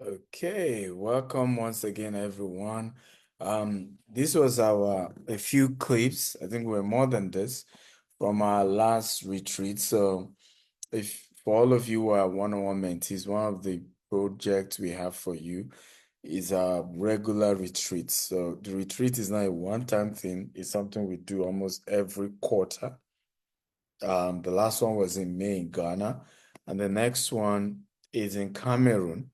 Okay, welcome once again, everyone. This was a few clips. I think we're more than this from our last retreat. So, if for all of you who are one-on-one mentees, one of the projects we have for you is a regular retreat. So, the retreat is not a one-time thing; it's something we do almost every quarter. The last one was in May in Ghana, and the next one is in Cameroon.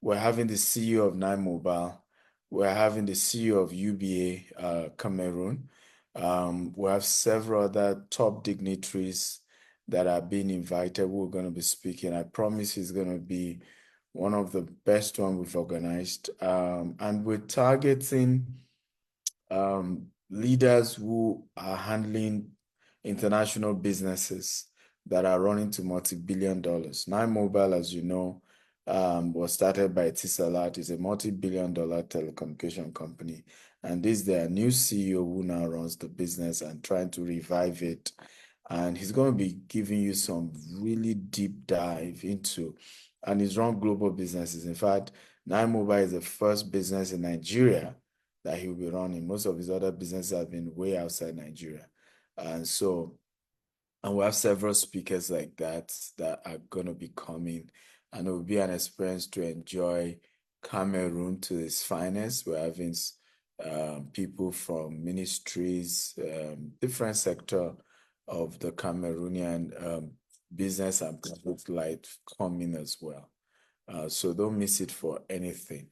We're having the CEO of Nine Mobile. We're having the CEO of UBA Cameroon. We have several other top dignitaries that are being invited. We're going to be speaking. I promise it's going to be one of the best one we've organized. And we're targeting leaders who are handling international businesses that are running to multi-billion dollars. Nine Mobile, as you know, was started by Etisalat. It's a multi-billion dollar telecommunication company. And this is their new CEO who now runs the business and trying to revive it. And he's going to be giving you some really deep dive into, and he's run global businesses. In fact, Nine Mobile is the first business in Nigeria that he will be running. Most of his other businesses have been way outside Nigeria. And so, and we have several speakers like that are going to be coming, and it will be an experience to enjoy Cameroon to its finest. We're having people from ministries, different sector of the Cameroonian business and public life coming as well. So don't miss it for anything.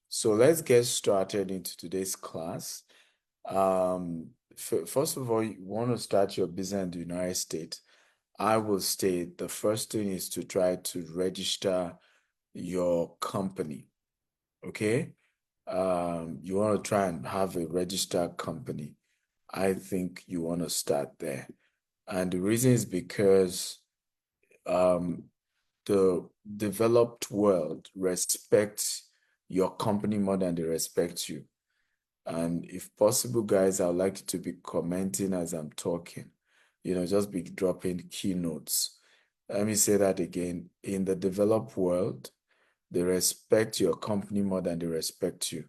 So let's get started into today's class. First of all, you want to start your business in the United States. I will state the first thing is to try to register your company. Okay? You want to try and have a registered company. I think you want to start there. And the reason is because um, the developed world respects your company more than they respect you. And if possible, guys, I'd like you to be commenting as I'm talking. Just be dropping keynotes. Let me say that again. In the developed world, they respect your company more than they respect you.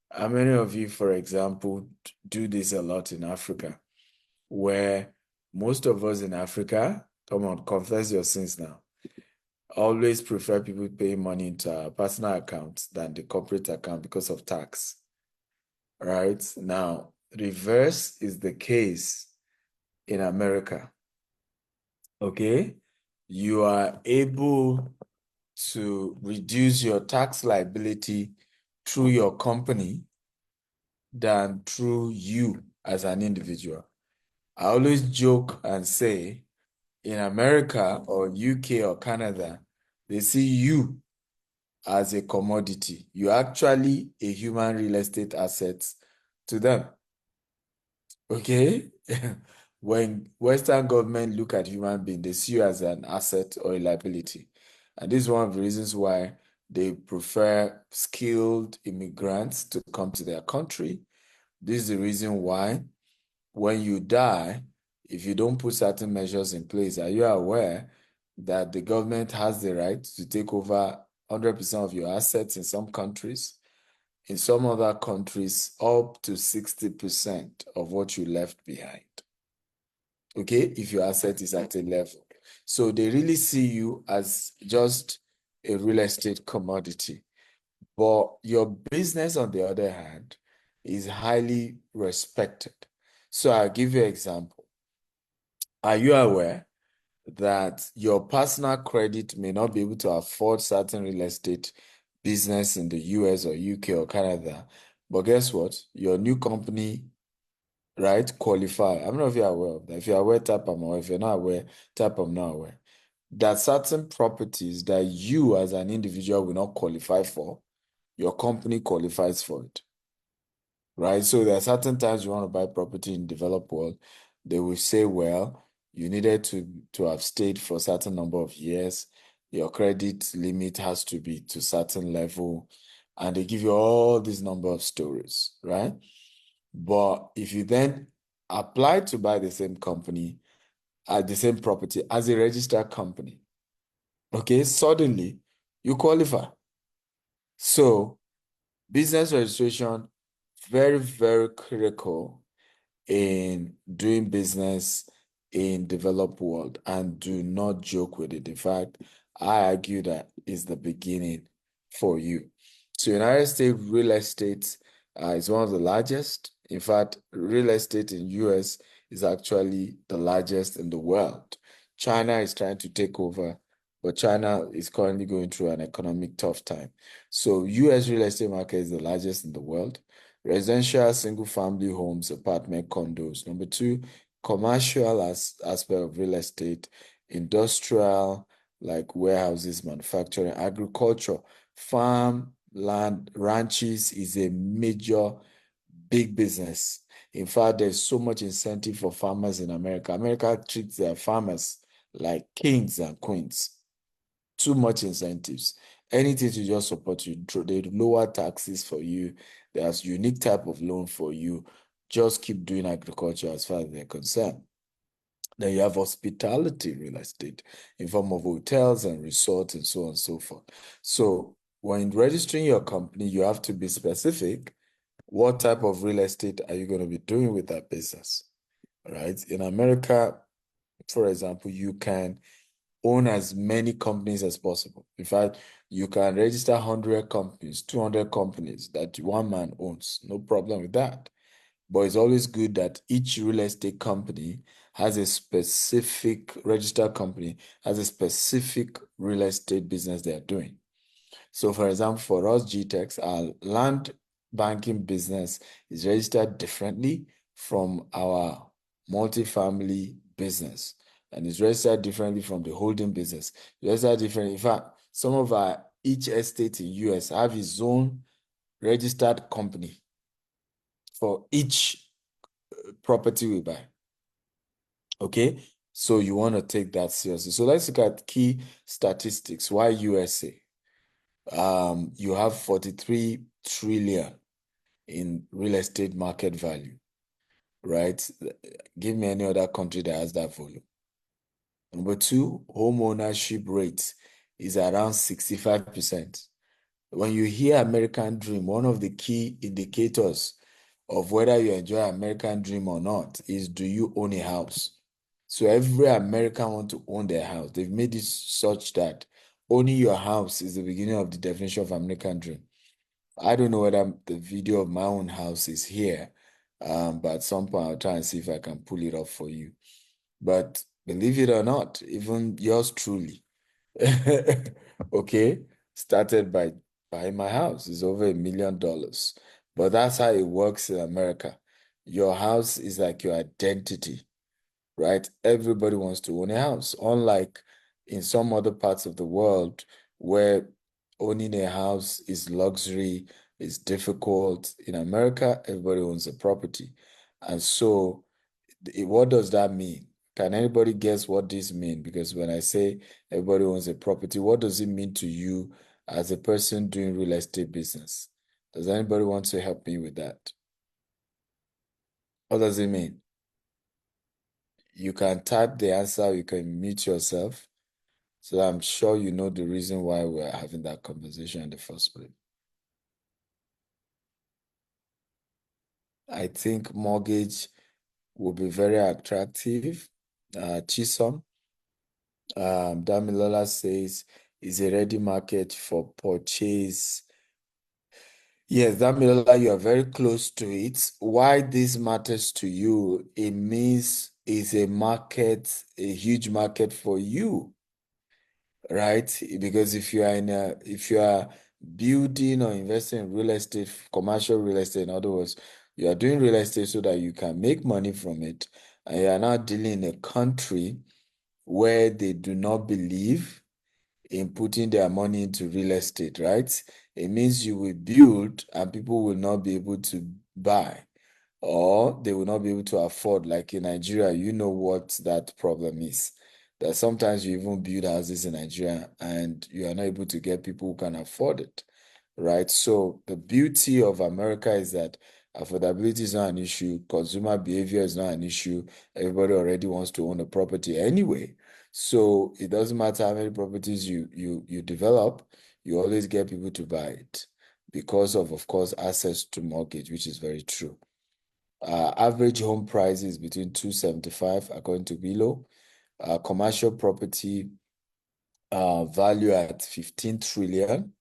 How many of you, for example, do this a lot in Africa, where most of us in Africa, come on, confess your sins now, always prefer people paying money into our personal accounts than the corporate account because of tax. Right? Now, reverse is the case in America. Okay? You are able to reduce your tax liability through your company than through you as an individual. I always joke and say in America or UK or Canada, they see you as a commodity. You're actually a human real estate asset to them. Okay? When Western government look at human being, they see you as an asset or a liability. And this is one of the reasons why they prefer skilled immigrants to come to their country. This is the reason why when you die, if you don't put certain measures in place, are you aware that the government has the right to take over 100% of your assets in some countries? In some other countries, up to 60% of what you left behind. Okay, if your asset is at a level. So they really see you as just a real estate commodity. But your business, on the other hand, is highly respected. So I'll give you an example. Are you aware that your personal credit may not be able to afford certain real estate business in the US or UK or Canada? But guess what? Your new company, right, qualify. I don't know if you're aware of that. If you're aware, tap them, or if you're not aware, tap them not aware. That certain properties that you as an individual will not qualify for, your company qualifies for it. Right? So there are certain times you want to buy property in developed world, they will say, well, you needed to have stayed for a certain number of years. Your credit limit has to be to certain level. And they give you all these number of stories, right? But if you then apply to buy the same company, the same property as a registered company, okay, suddenly you qualify. So business registration, very, very critical in doing business in developed world, and do not joke with it. In fact, I argue that is the beginning for you. So United States real estate is one of the largest. In fact, real estate in US is actually the largest in the world. China is trying to take over, but China is currently going through an economic tough time. So US real estate market is the largest in the world. Residential, single-family homes, apartment, condos. Number two, commercial aspect of real estate, industrial, like warehouses, manufacturing, agriculture, farm, land, ranches is a major big business. In fact, there's so much incentive for farmers in America. America treats their farmers like kings and queens. Too much incentives. Anything to just support you. They lower taxes for you. There's unique type of loan for you. Just keep doing agriculture as far as they're concerned. Then you have hospitality real estate in form of hotels and resorts and so on and so forth. So when registering your company, you have to be specific. What type of real estate are you going to be doing with that business? Right? In America, for example, you can own as many companies as possible. In fact, you can register 100 companies, 200 companies that one man owns. No problem with that. But it's always good that each real estate company has a specific registered company, has a specific real estate business they're doing. So, for example, for us, GTEX, our land banking business is registered differently from our multifamily business, and it's registered differently from the holding business. It's registered differently. In fact, some of our each estate in US have its own registered company for each property we buy. Okay, so you want to take that seriously. So let's look at key statistics. Why USA? You have 43 trillion in real estate market value, right? Give me any other country that has that volume. Number two, home ownership rate is around 65%. When you hear American Dream, one of the key indicators of whether you enjoy American Dream or not is, do you own a house? So every American want to own their house. They've made it such that owning your house is the beginning of the definition of American Dream. I don't know whether the video of my own house is here, but at some point I'll try and see if I can pull it up for you. But believe it or not, even yours truly, okay, started by buying my house. It's over $1 million. But that's how it works in America. Your house is like your identity, right? Everybody wants to own a house, unlike in some other parts of the world where owning a house is luxury, is difficult. In America, everybody owns a property. And so, what does that mean? Can anybody guess what this means? Because when I say everybody owns a property, what does it mean to you as a person doing real estate business? Does anybody want to help me with that? What does it mean? You can type the answer, you can mute yourself. So I'm sure you know the reason why we're having that conversation in the first place. I think mortgage will be very attractive. Chisom, Damilola says, is a ready market for purchase. Yes, Damilola, you are very close to it. Why this matters to you, it means it's a market, a huge market for you, right? Because if you are building or investing in real estate, commercial real estate, in other words, you are doing real estate so that you can make money from it, and you are not dealing in a country where they do not believe in putting their money into real estate, right? It means you will build and people will not be able to buy, or they will not be able to afford. Like in Nigeria, you know what that problem is. That sometimes you even build houses in Nigeria and you are not able to get people who can afford it, right? So the beauty of America is that affordability is not an issue, consumer behavior is not an issue. Everybody already wants to own a property anyway. So it doesn't matter how many properties you develop, you always get people to buy it because of course, access to mortgage, which is very true. Average home price is between 275 according to Below. Commercial property value at 15 trillion.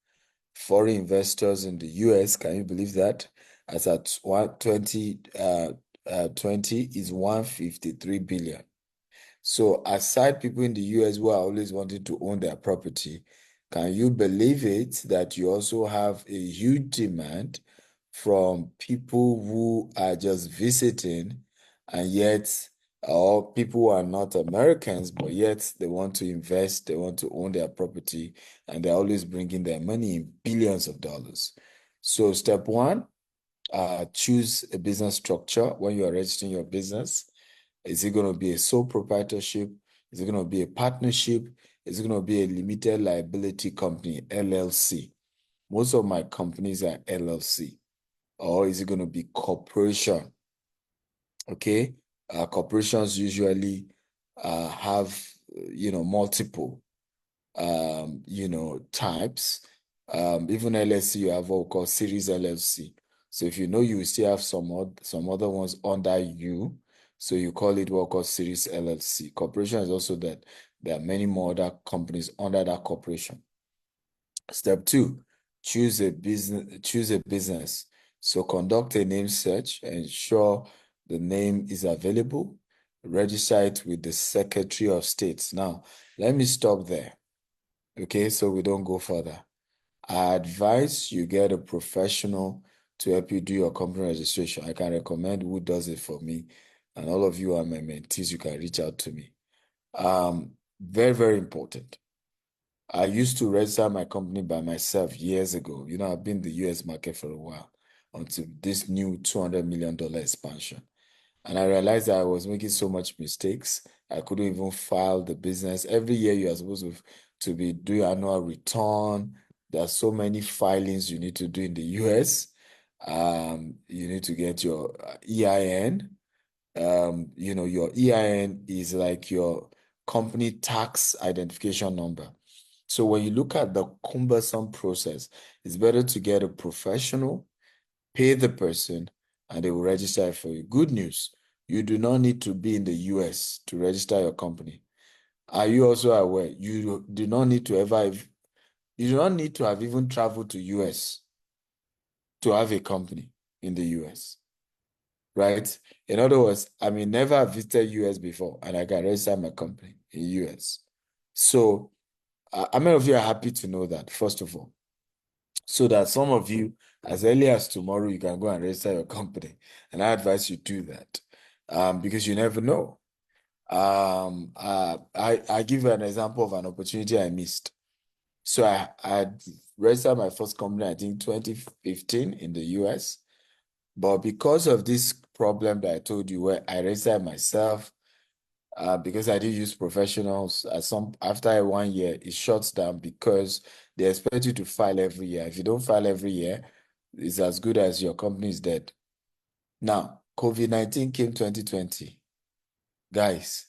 Foreign investors in the US, can you believe that? As at 2020 is 153 billion. So aside people in the US who are always wanting to own their property, can you believe it that you also have a huge demand from people who are just visiting and yet, or people who are not Americans, but yet they want to invest, they want to own their property, and they're always bringing their money in billions of dollars. So step one, choose a business structure when you are registering your business. Is it going to be a sole proprietorship? Is it going to be a partnership? Is it going to be a limited liability company, LLC? Most of my companies are LLC. Or is it going to be corporation? Okay. Corporations usually have, multiple, types. Even LLC, you have what we call series LLC. So if you know you still have some other ones under you, so you call it what we call series LLC. Corporation is also that there are many more other companies under that corporation. Step two, choose a business. So conduct a name search, ensure the name is available, register it with the Secretary of State. Now, let me stop there. Okay, so we don't go further. I advise you get a professional to help you do your company registration. I can recommend who does it for me. And all of you are my mentees, you can reach out to me. Very, very important. I used to register my company by myself years ago. I've been in the US market for a while until this new $200 million expansion. And I realized that I was making so much mistakes. I couldn't even file the business. Every year you are supposed to be doing annual return. There are so many filings you need to do in the US. You need to get your EIN. Your EIN is like your company tax identification number. So when you look at the cumbersome process, it's better to get a professional, pay the person, and they will register it for you. Good news, you do not need to be in the US to register your company. Are you also aware? You do not need to have even traveled to US to have a company in the US, right? In other words, I may never have visited US before, and I can register my company in US. So, how many of you are happy to know that, first of all? So that some of you, as early as tomorrow, you can go and register your company. And I advise you do that because you never know. I give you an example of an opportunity I missed. So I registered my first company, I think 2015 in the US. But because of this problem that I told you, where I registered myself, because I didn't use professionals, after 1 year, it shuts down because they expect you to file every year. If you don't file every year, it's as good as your company is dead. Now, COVID-19 came 2020. Guys,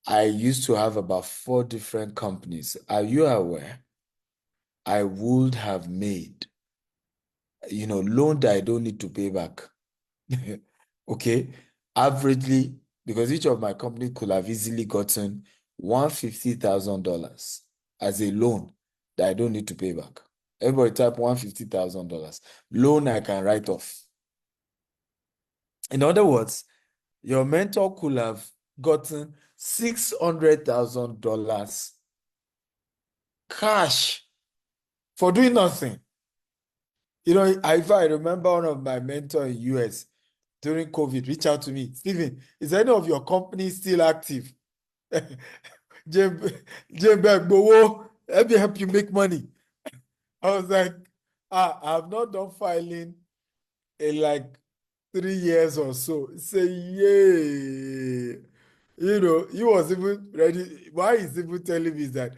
I used to have about 4 different companies. Are you aware? I would have made, loan that I don't need to pay back. Okay, averagely, because each of my company could have easily gotten $150,000 as a loan that I don't need to pay back. Everybody type $150,000 loan I can write off. In other words, your mentor could have gotten $600,000 cash for doing nothing. If I remember one of my mentors in US during COVID, reach out to me. Stephen, is any of your companies still active? Jim Begbowo, let me help you make money. I was like, I've not done filing in like 3 years or so. Say, yay. He was even ready. Why he's even telling me is that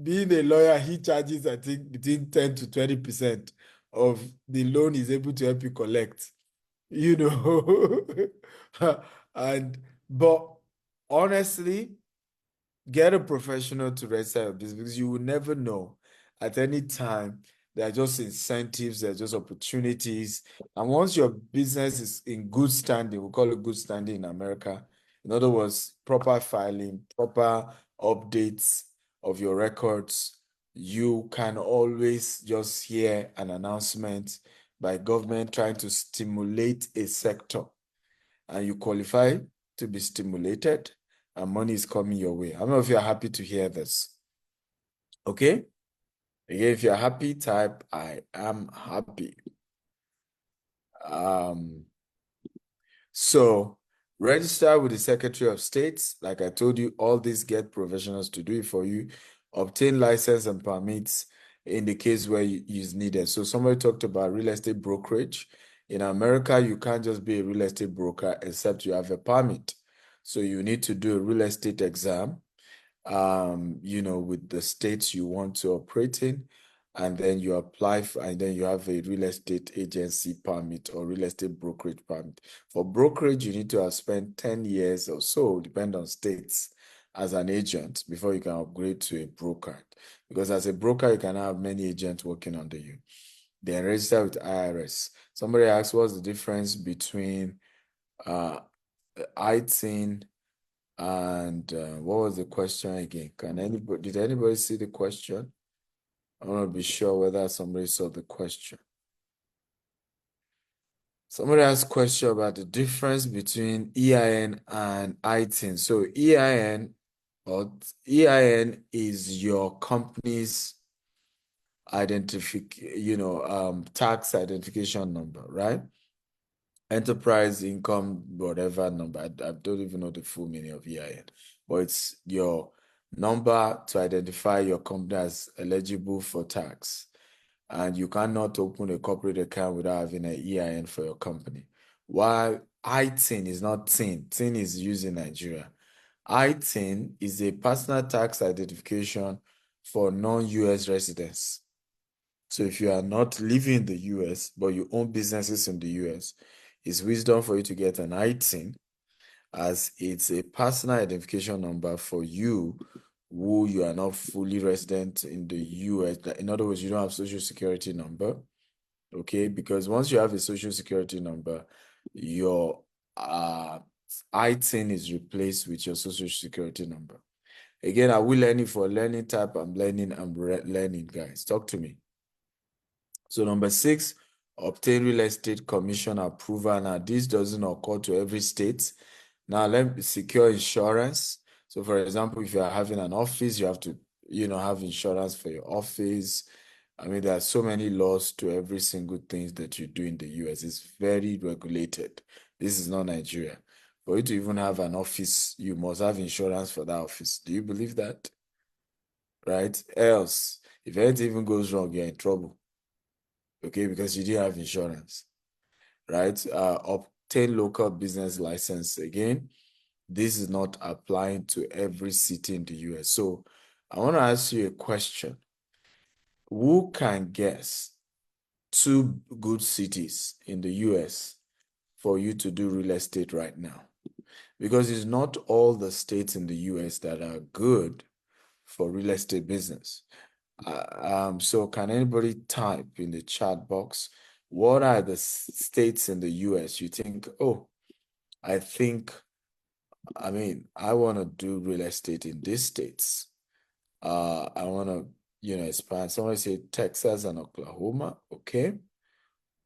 being a lawyer, he charges, I think, between 10 to 20% of the loan he's able to help you collect. But honestly, get a professional to register your business because you will never know. at any time. There are just incentives, there are just opportunities. And once your business is in good standing, we call it good standing in America. In other words, proper filing, proper updates of your records, you can always just hear an announcement by government trying to stimulate a sector, and you qualify to be stimulated, and money is coming your way. How many of you are happy to hear this? Okay? Again, if you're happy, type I am happy. So register with the Secretary of State. Like I told you, all these get professionals to do it for you. Obtain license and permits in the case where is needed. So somebody talked about real estate brokerage. In America, you can't just be a real estate broker except you have a permit. So you need to do a real estate exam, with the states you want to operate in, and then you apply for, and then you have a real estate agency permit or real estate brokerage permit. For brokerage, you need to have spent 10 years or so, depending on states, as an agent before you can upgrade to a broker. Because as a broker, you can have many agents working under you. Then register with IRS. Somebody asked, what's the difference between ITIN and what was the question again? Did anybody see the question? I want to be sure whether somebody saw the question. Somebody asked a question about the difference between EIN and ITIN. So EIN is your company's tax identification number, right? Enterprise income, whatever number. I don't even know the full meaning of EIN, but it's your number to identify your company as eligible for tax. And you cannot open a corporate account without having an EIN for your company. While ITIN is not TIN. TIN is used in Nigeria. ITIN is a personal tax identification for non-US residents. So if you are not living in the US, but you own businesses in the US, it's wisdom for you to get an ITIN, as it's a personal identification number for you who you are not fully resident in the US. In other words, you don't have social security number, okay? Because once you have a social security number, your ITIN is replaced with your social security number. Again, are we learning for learning type? I'm learning, guys. Talk to me. So number 6, obtain real estate commission approval. Now, this doesn't occur to every state. Now, let me secure insurance. So, for example, if you are having an office, you have to, have insurance for your office. I mean, there are so many laws to every single thing that you do in the US. It's very regulated. This is not Nigeria. For you to even have an office, you must have insurance for that office. Do you believe that? Right? Else, if anything even goes wrong, you're in trouble. Okay, because you didn't have insurance, right? Obtain local business license. Again, this is not applying to every city in the US. So I want to ask you a question. Who can guess 2 good cities in the US for you to do real estate right now? Because it's not all the states in the US that are good for real estate business. So can anybody type in the chat box, what are the states in the US you think, oh, I want to do real estate in these states. I want to, expand. Somebody say Texas and Oklahoma. Okay.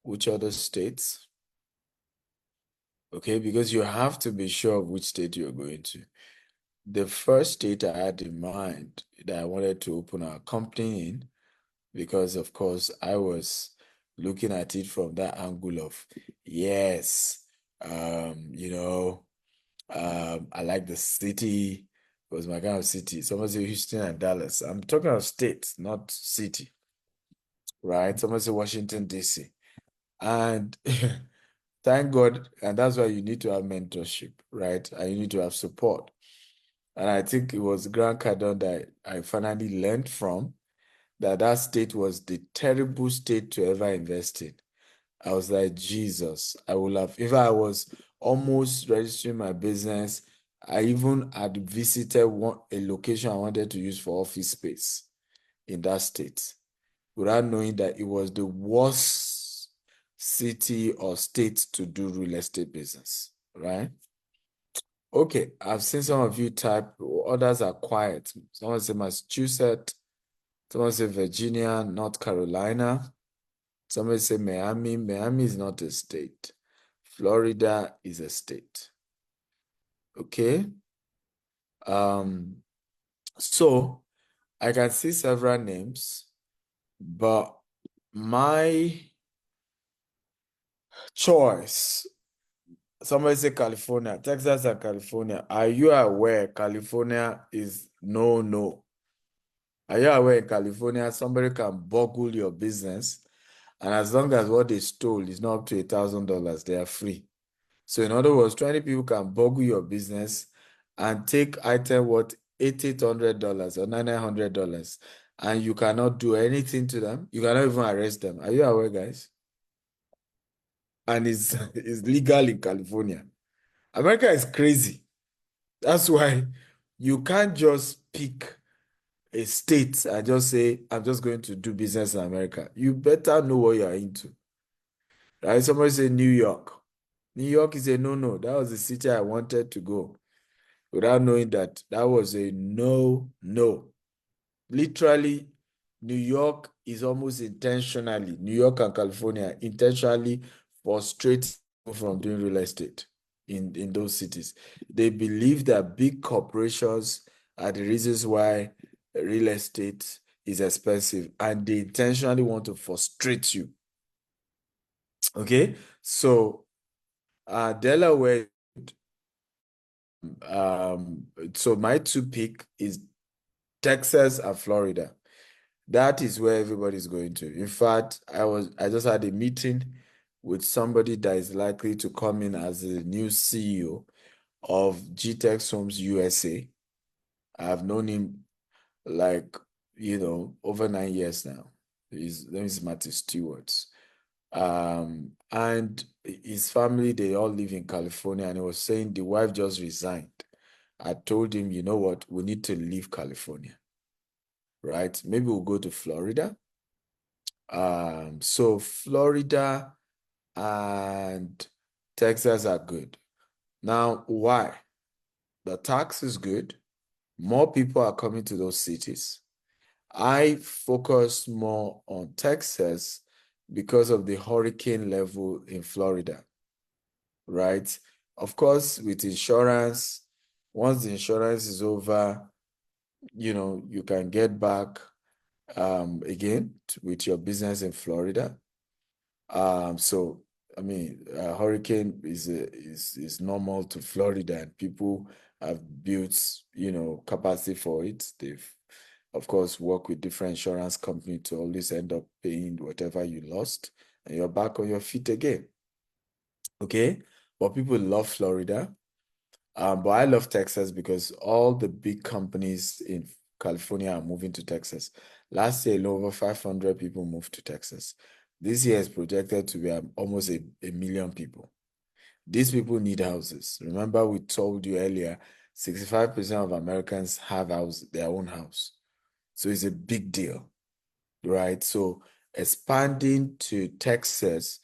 Which other states? Okay, because you have to be sure of which state you're going to. The first state I had in mind that I wanted to open our company in, because of course I was looking at it from that angle of, yes, I like the city. It was my kind of city. Someone say Houston and Dallas. I'm talking of state, not city, right? Someone say Washington, D.C. And thank God, and that's why you need to have mentorship, right? And you need to have support. And I think it was Grant Cardone that I finally learned from, that state was the terrible state to ever invest in. I was like, Jesus, I would have, if I was almost registering my business, I even had visited a location I wanted to use for office space in that state. without knowing that it was the worst city or state to do real estate business, right? Okay, I've seen some of you type, others are quiet. Someone say Massachusetts, someone say Virginia, North Carolina. Somebody say Miami. Miami is not a state. Florida is a state. Okay. So I can see several names, but my choice, somebody say California, Texas and California. Are you aware California is no? Are you aware in California somebody can boggle your business, and as long as what they stole is not up to $1,000, they are free. So in other words, 20 people can boggle your business and take item worth $800 or $900, and you cannot do anything to them. You cannot even arrest them. Are you aware, guys? And it's legal in California. America is crazy. That's why you can't just pick a state and just say, I'm just going to do business in America. You better know what you're into. Right? Somebody say New York. New York is a no. That was the city I wanted to go without knowing that was a no. Literally, New York is almost intentionally, New York and California intentionally frustrate people from doing real estate in those cities. They believe that big corporations are the reasons why real estate is expensive, and they intentionally want to frustrate you. Okay, so Delaware. So my two pick is Texas and Florida. That is where everybody's going to. In fact, I just had a meeting with somebody that is likely to come in as the new CEO of GTEX Homes USA. I've known him like, over 9 years now. His name is Matthew Stewart. And his family, they all live in California, and he was saying the wife just resigned. I told him, you know what, we need to leave California, right? Maybe we'll go to Florida. So Florida and Texas are good. Now, why? The tax is good. More people are coming to those cities. I focus more on Texas because of the hurricane level in Florida, right? Of course, with insurance, once the insurance is over, you can get back again with your business in Florida. So I mean, hurricane is normal to Florida, and people have built, capacity for it. They've, of course, worked with different insurance company to always end up paying whatever you lost, and you're back on your feet again. Okay, but people love Florida. But I love Texas because all the big companies in California are moving to Texas. Last year, over 500 people moved to Texas. This year is projected to be almost a million people. These people need houses. Remember, we told you earlier, 65% of Americans have their own house. So it's a big deal, right? So expanding to Texas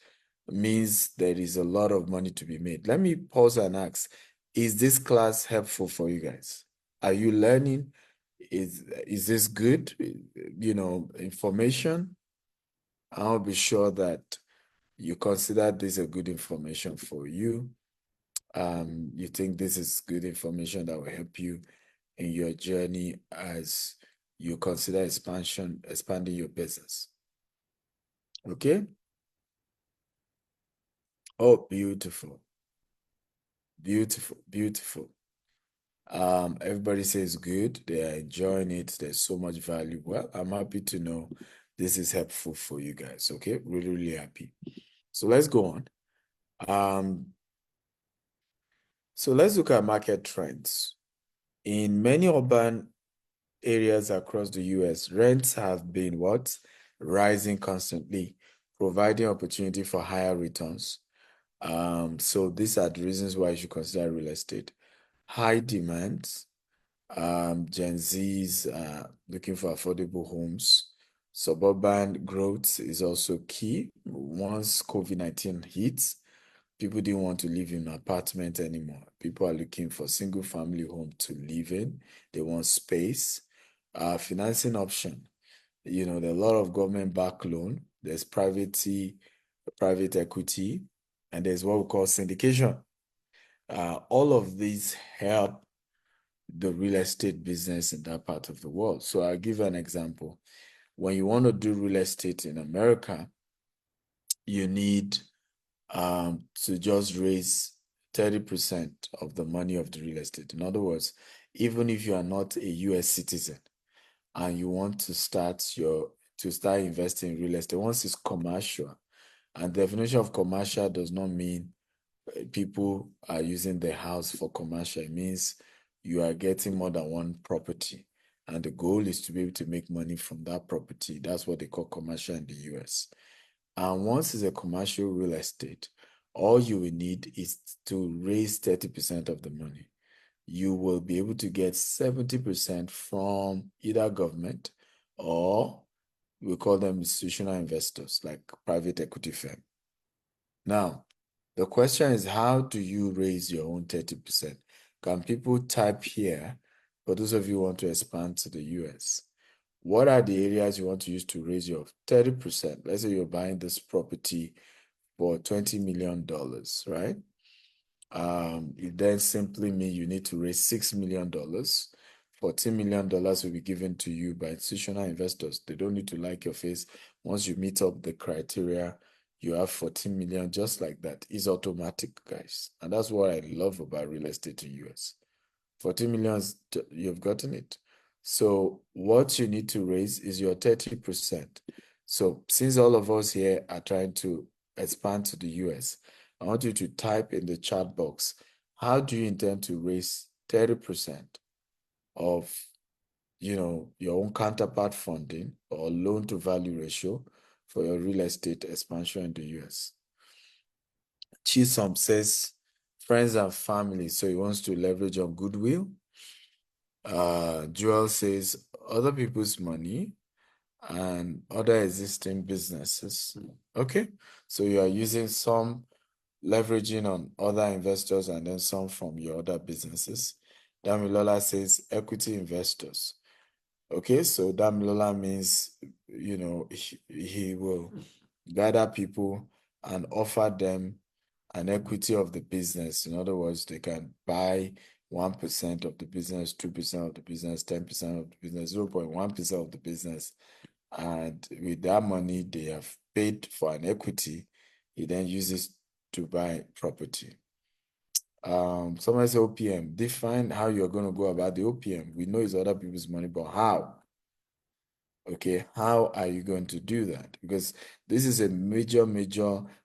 means there is a lot of money to be made. Let me pause and ask, is this class helpful for you guys? Are you learning? Is this good, information? I'll be sure that you consider this a good information for you. You think this is good information that will help you in your journey as you consider expanding your business. Okay? Oh, beautiful. Beautiful. Everybody says good. They are enjoying it. There's so much value. Well, I'm happy to know this is helpful for you guys. Okay, really happy. So let's go on. So let's look at market trends. In many urban areas across the US, rents have been what? Rising constantly, providing opportunity for higher returns. So these are the reasons why you should consider real estate. High demands. Gen Zs looking for affordable homes. Suburban growth is also key. Once COVID-19 hits, people didn't want to live in an apartment anymore. People are looking for single family home to live in. They want space. Financing option. There are a lot of government-backed loan. There's private equity, and there's what we call syndication. All of these help the real estate business in that part of the world. So I'll give you an example. When you want to do real estate in America, you need to just raise 30% of the money of the real estate. In other words, even if you are not a US citizen and you want to start investing in real estate, once it's commercial, and definition of commercial does not mean people are using the house for commercial. It means you are getting more than one property, and the goal is to be able to make money from that property. That's what they call commercial in the US. And once it's a commercial real estate, all you will need is to raise 30% of the money. You will be able to get 70% from either government or we call them institutional investors like private equity firm. Now, the question is, how do you raise your own 30%? Can people type here for those of you who want to expand to the US? What are the areas you want to use to raise your 30%? Let's say you're buying this property for $20 million, right? It then simply means you need to raise $6 million. $14 million will be given to you by institutional investors. They don't need to like your face. Once you meet up the criteria, you have 14 million just like that. It's automatic, guys. And that's what I love about real estate in US. 14 million, you've gotten it. So what you need to raise is your 30%. So since all of us here are trying to expand to the US, I want you to type in the chat box, how do you intend to raise 30% of your own counterpart funding or loan to value ratio for your real estate expansion in the US? Chisom says friends and family, so he wants to leverage on goodwill. Joel says other people's money and other existing businesses. Okay, so you are using some leveraging on other investors and then some from your other businesses. Damilola says equity investors. Okay, so Damilola means, he will gather people and offer them an equity of the business. In other words, they can buy 1% of the business, 2% of the business, 10% of the business, 0.1% of the business. And with that money they have paid for an equity, he then uses to buy property. Someone says OPM. Define how you're going to go about the OPM. We know it's other people's money, but how? Okay, how are you going to do that? Because this is a major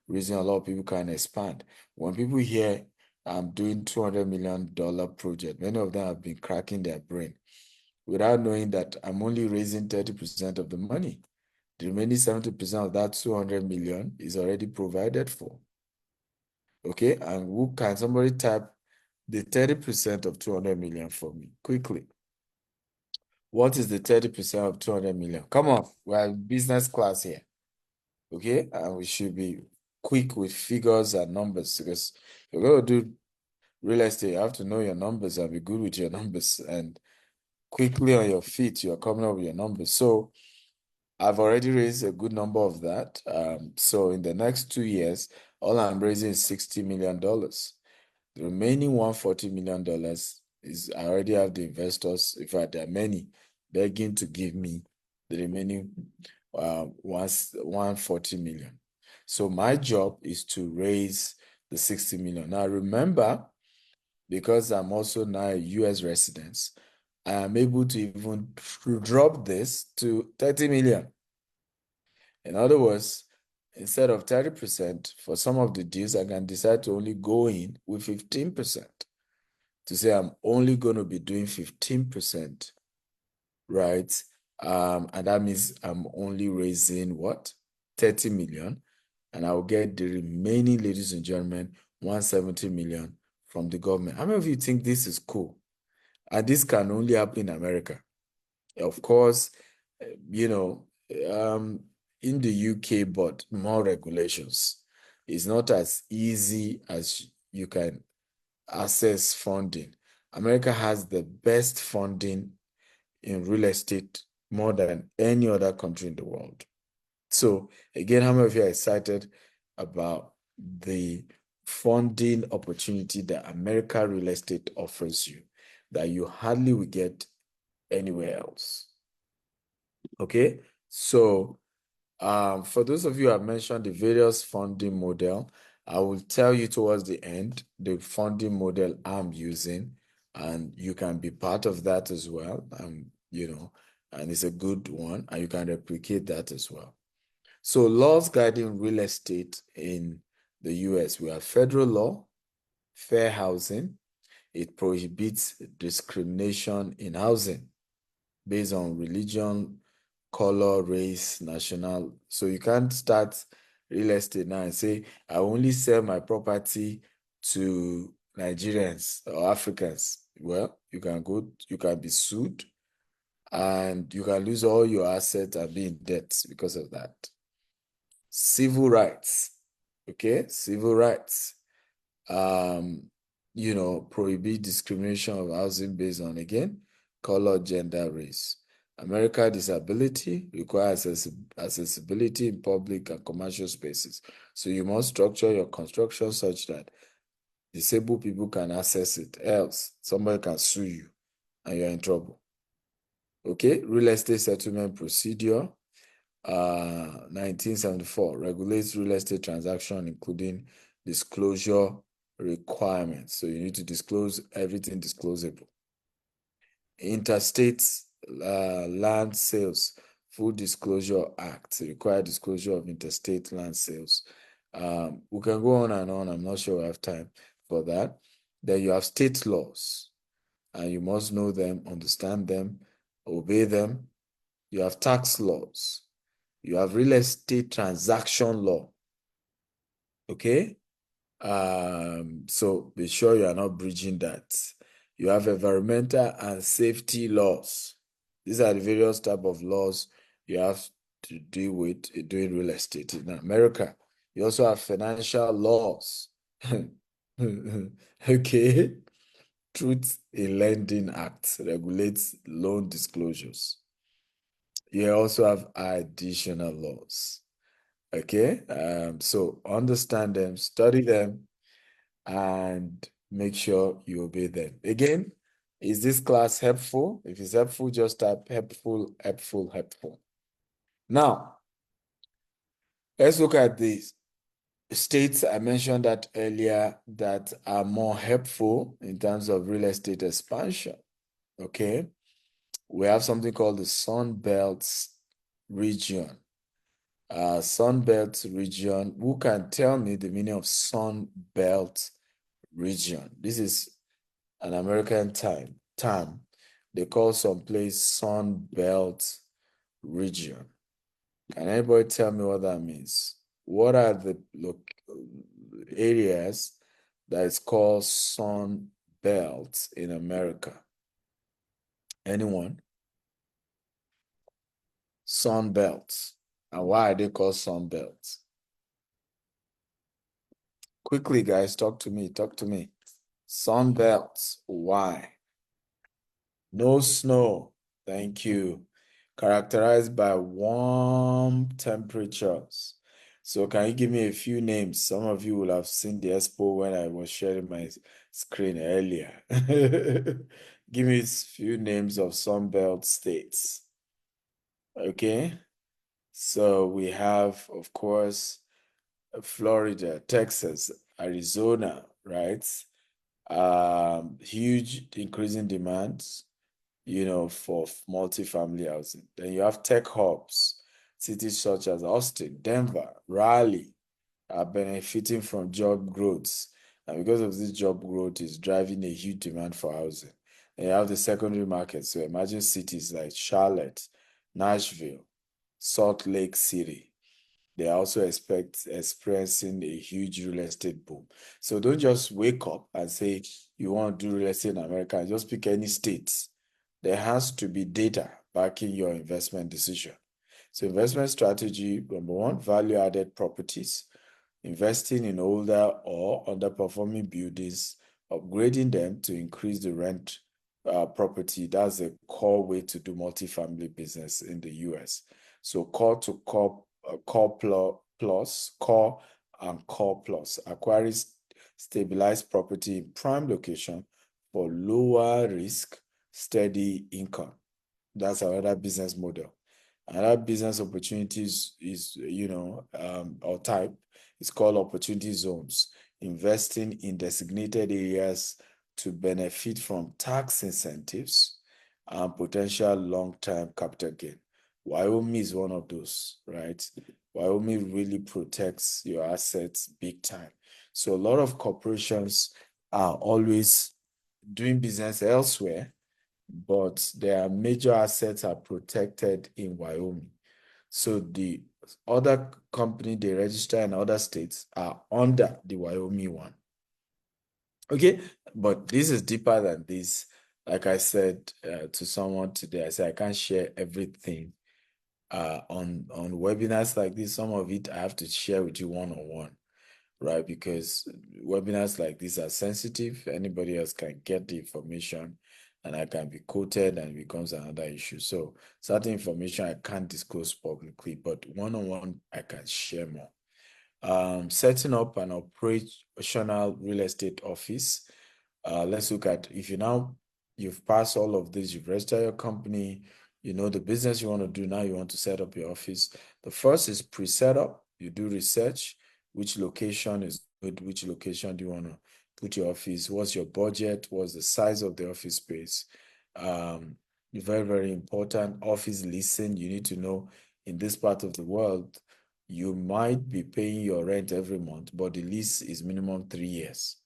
reason a lot of people can't expand. When people hear I'm doing $200 million project, many of them have been cracking their brain without knowing that I'm only raising 30% of the money. The remaining 70% of that 200 million is already provided for. Okay, and can somebody type the 30% of 200 million for me quickly? What is the 30% of 200 million? Come on, we're business class here. Okay, and we should be quick with figures and numbers because you're going to do real estate. You have to know your numbers and be good with your numbers, and quickly on your feet, you're coming up with your numbers. So I've already raised a good number of that. So in the next 2 years, all I'm raising is $60 million. The remaining $140 million is I already have the investors. In fact, there are many begging to give me the remaining 140 million. So my job is to raise the 60 million. Now remember, because I'm also now a US resident, I am able to even drop this to 30 million. In other words, instead of 30%, for some of the deals, I can decide to only go in with 15%. To say I'm only going to be doing 15%, right? And that means I'm only raising what? 30 million. And I'll get the remaining, ladies and gentlemen, 170 million from the government. How many of you think this is cool? And this can only happen in America. Of course, in the UK, but more regulations. It's not as easy as you can access funding. America has the best funding in real estate more than any other country in the world. So again, how many of you are excited about the funding opportunity that America real estate offers you that you hardly will get anywhere else? Okay, so for those of you who have mentioned the various funding model, I will tell you towards the end the funding model I'm using, and you can be part of that as well. And it's a good one, and you can replicate that as well. So laws guiding real estate in the US, we have federal law, fair housing. It prohibits discrimination in housing based on religion, color, race, national. So you can't start real estate now and say, I only sell my property to Nigerians or Africans. Well, you can be sued and you can lose all your assets and be in debt because of that. Civil rights, okay? Civil rights, prohibit discrimination of housing based on, again, color, gender, race. America disability requires accessibility in public and commercial spaces. So you must structure your construction such that disabled people can access it. Else, somebody can sue you and you're in trouble. Okay, real estate settlement procedure. 1974 regulates real estate transaction, including disclosure requirements. So you need to disclose everything disclosable. Interstate land sales, Full Disclosure Act, require disclosure of interstate land sales. We can go on and on. I'm not sure we have time for that. Then you have state laws, and you must know them, understand them, obey them. You have tax laws. You have real estate transaction law. Okay? So be sure you are not breaching that. You have environmental and safety laws. These are the various type of laws you have to deal with doing real estate in America. You also have financial laws. Okay? Truth in Lending Act regulates loan disclosures. You also have additional laws. Okay, so understand them, study them, and make sure you obey them. Again, is this class helpful? If it's helpful, just type helpful, helpful, helpful. Now, let's look at the states I mentioned that earlier that are more helpful in terms of real estate expansion. Okay, we have something called the Sun Belt region. Sun Belt region. Who can tell me the meaning of Sun Belt region? This is an American term. They call some place Sun Belt region. Can anybody tell me what that means? What are the areas that is called Sun Belt in America? Anyone? Sun Belt. And why are they called Sun Belt? Quickly, guys, talk to me. Talk to me. Sun Belt. Why? No snow. Thank you. Characterized by warm temperatures. So can you give me a few names? Some of you will have seen the expo when I was sharing my screen earlier. Give me a few names of Sunbelt states. Okay. So we have, of course, Florida, Texas, Arizona, right? Huge increasing demands, for multifamily housing. Then you have tech hubs, cities such as Austin, Denver, Raleigh are benefiting from job growths. And because of this job growth is driving a huge demand for housing. And you have the secondary market. So imagine cities like Charlotte, Nashville, Salt Lake City. They are also experiencing a huge real estate boom. So don't just wake up and say you want to do real estate in America. Just pick any state. There has to be data backing your investment decision. So investment strategy, number one, value-added properties, investing in older or underperforming buildings, upgrading them to increase the rent property. That's a core way to do multifamily business in the US. So core to core, core and core plus, acquiring stabilized property in prime location for lower risk, steady income. That's another business model. Another business opportunities is, or type is called opportunity zones, investing in designated areas to benefit from tax incentives and potential long-term capital gain. Wyoming is one of those, right? Wyoming really protects your assets big time. So a lot of corporations are always doing business elsewhere, but their major assets are protected in Wyoming. So the other company they register in other states are under the Wyoming one. Okay, but this is deeper than this. Like I said to someone today, I said I can't share everything on webinars like this. Some of it I have to share with you one-on-one, right? Because webinars like this are sensitive. Anybody else can get the information and I can be quoted and it becomes another issue. So certain information I can't disclose publicly, but one-on-one I can share more. Setting up an operational real estate office. Let's look at, if you've passed all of this, you've registered your company, you know the business you want to do, now you want to set up your office. The first is pre-setup. You do research, which location is good, which location do you want to put your office, what's your budget, what's the size of the office space. Very, very important. Office leasing, you need to know in this part of the world, you might be paying your rent every month, but the lease is minimum 3 years.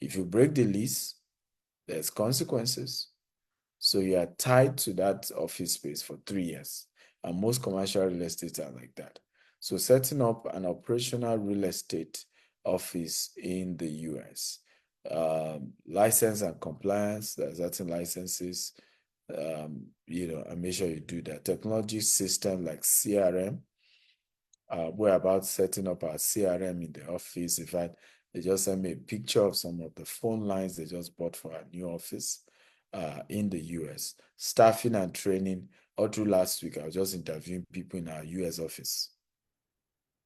If you break the lease, there's consequences. So you are tied to that office space for 3 years. And most commercial real estate are like that. So setting up an operational real estate office in the US. License and compliance, there's certain licenses, and make sure you do that. Technology system like CRM. We're about setting up our CRM in the office. In fact, they just sent me a picture of some of the phone lines they just bought for our new office in the US. Staffing and training. All through last week, I was just interviewing people in our US office.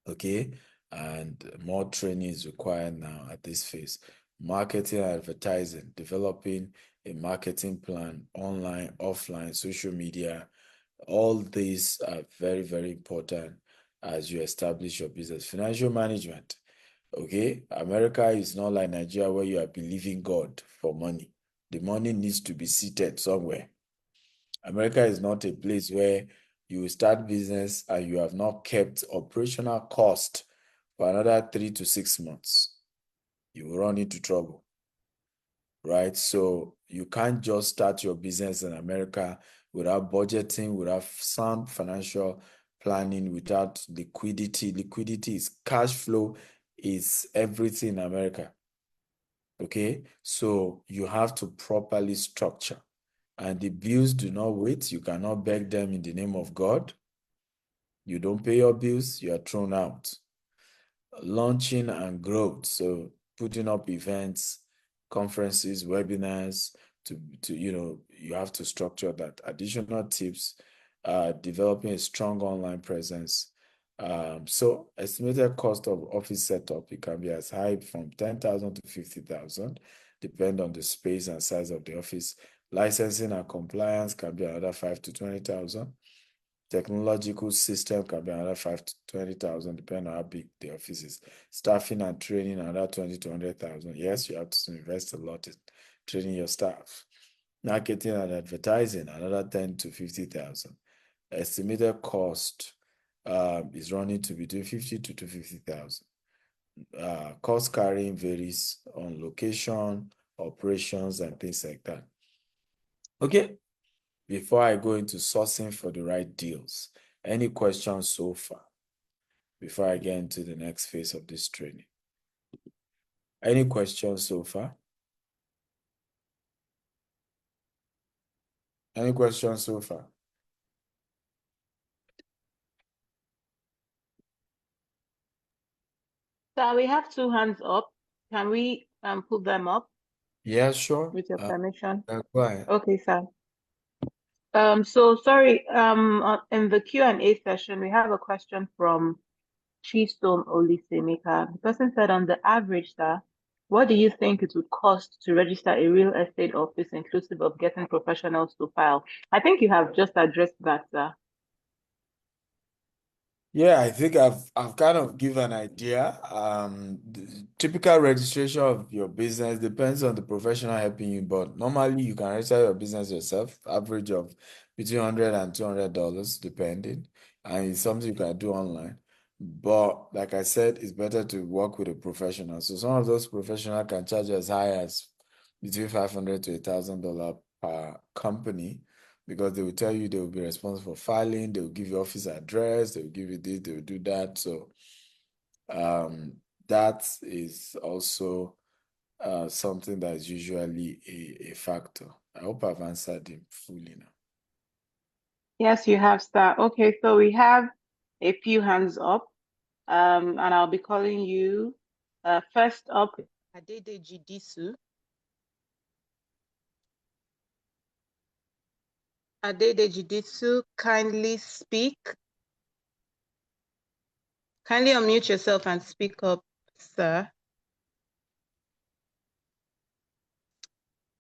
Okay, and more training is required now at this phase. Marketing and advertising, developing a marketing plan, online, offline, social media. All these are very, very important as you establish your business. Financial management. Okay, America is not like Nigeria where you are believing God for money. The money needs to be seated somewhere. America is not a place where you start business and you have not kept operational cost for another 3 to 6 months. You will run into trouble, right? So you can't just start your business in America without budgeting, without sound financial planning, without liquidity. Liquidity is cash flow, is everything in America. Okay, so you have to properly structure. And the bills do not wait. You cannot beg them in the name of God. You don't pay your bills, you are thrown out. Launching and growth. So putting up events, conferences, webinars, you have to structure that. Additional tips, developing a strong online presence. So estimated cost of office setup, it can be as high from 10,000 to 50,000, depending on the space and size of the office. Licensing and compliance can be another 5 to 20,000. Technological system can be another 5 to 20,000, depending on how big the office is. Staffing and training, another 20 to 100,000. Yes, you have to invest a lot in training your staff. Marketing and advertising, another 10 to 50,000. Estimated cost is running to between 50 to 250,000. Cost carrying varies on location, operations, and things like that. Okay, before I go into sourcing for the right deals, any questions so far before I get into the next phase of this training? Any questions so far? Any questions so far? So we have two hands up. Can we put them up Yeah, sure. with your permission? Go ahead. Okay, sir. So sorry, in the Q&A session, we have a question from Chiefstone Olisemeka. The person said, on the average, sir, what do you think it would cost to register a real estate office inclusive of getting professionals to file? I think you have just addressed that, sir. Yeah, I think I've kind of given an idea. The typical registration of your business depends on the professional helping you, but normally you can register your business yourself, average of between 100 and $200, depending, and it's something you can do online. But like I said, it's better to work with a professional. So some of those professionals can charge as high as between 500 to $1,000 per company because they will tell you they will be responsible for filing, they will give you office address, they will give you this, they will do that. So um, that is also something that is usually a factor. I hope I've answered him fully now. Yes, you have, sir. Okay, so we have a few hands up, and I'll be calling you. First up, Adedeji Disu. Adedeji Disu, kindly speak. Kindly unmute yourself and speak up, sir.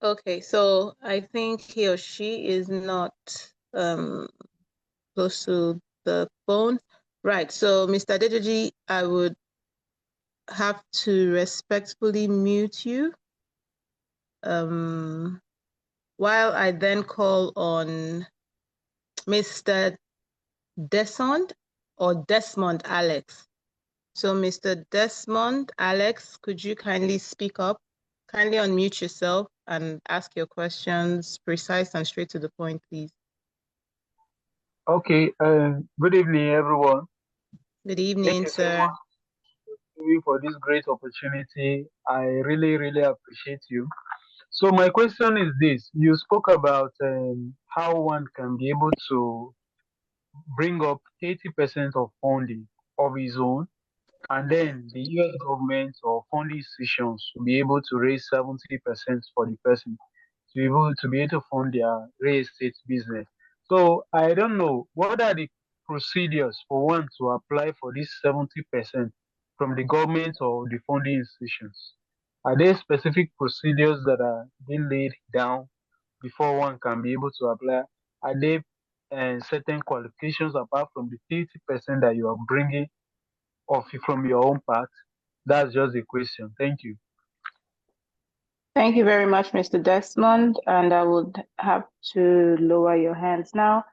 Okay, so I think he or she is not close to the phone. Right, so Mr. Adedeji, I would have to respectfully mute you. While I then call on Mr. Desmond Alex. So Mr. Desmond Alex, could you kindly speak up? Kindly unmute yourself and ask your questions precise and straight to the point, please. Okay, good evening, everyone. Good Thank evening, you so sir. much for this great opportunity. I really, really appreciate you. So my question is this: you spoke about how one can be able to bring up 80% of funding of his own, and then the US government or funding institutions will be able to raise 70% for the person to be able to fund their real estate business. So I don't know what are the procedures for one to apply for this 70% from the government or the funding institutions. Are there specific procedures that are being laid down before one can be able to apply? Are there certain qualifications apart from the 30% that you are bringing off from your own part? That's just the question. Thank you. Thank you very much, Mr. Desmond, and I would have to lower your hands now.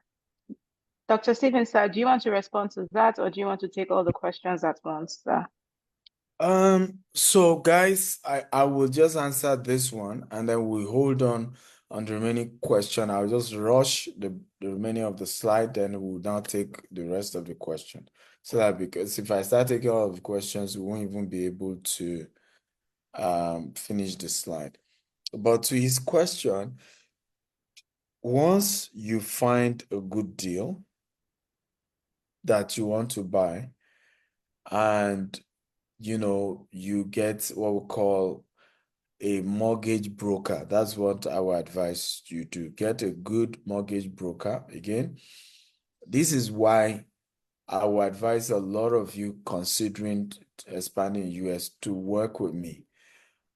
Dr. Stephen, sir, do you want to respond to that, or do you want to take all the questions at once, sir? So guys, I will just answer this one and then we hold on the remaining question. I'll just rush the remaining of the slide, then we'll now take the rest of the question. So that because if I start taking all of the questions, we won't even be able to finish the slide. But to his question, once you find a good deal that you want to buy and you get what we call a mortgage broker. That's what I would advise you to get a good mortgage broker. Again, this is why I would advise a lot of you considering expanding US to work with me.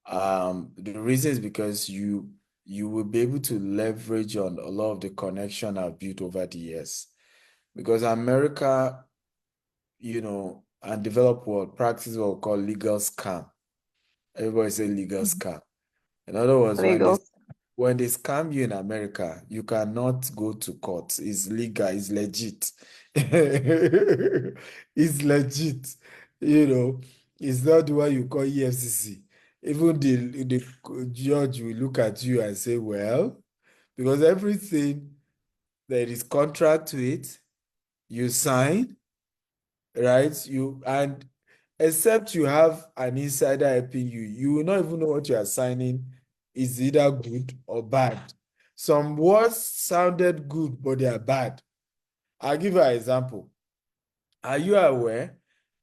The reason is because you will be able to leverage on a lot of the connection I've built over the years. Because America, and developed world practice what we call legal scam. Everybody say legal scam. In other words, Lagos. when they scam you in America, you cannot go to court. It's legal, it's legit. It's legit. It's not the one you call EFCC. Even the judge will look at you and say, well, because everything, there is contract to it, you sign, right? And except you have an insider helping you, you will not even know what you are signing is either good or bad. Some words sounded good, but they are bad. I'll give you an example. Are you aware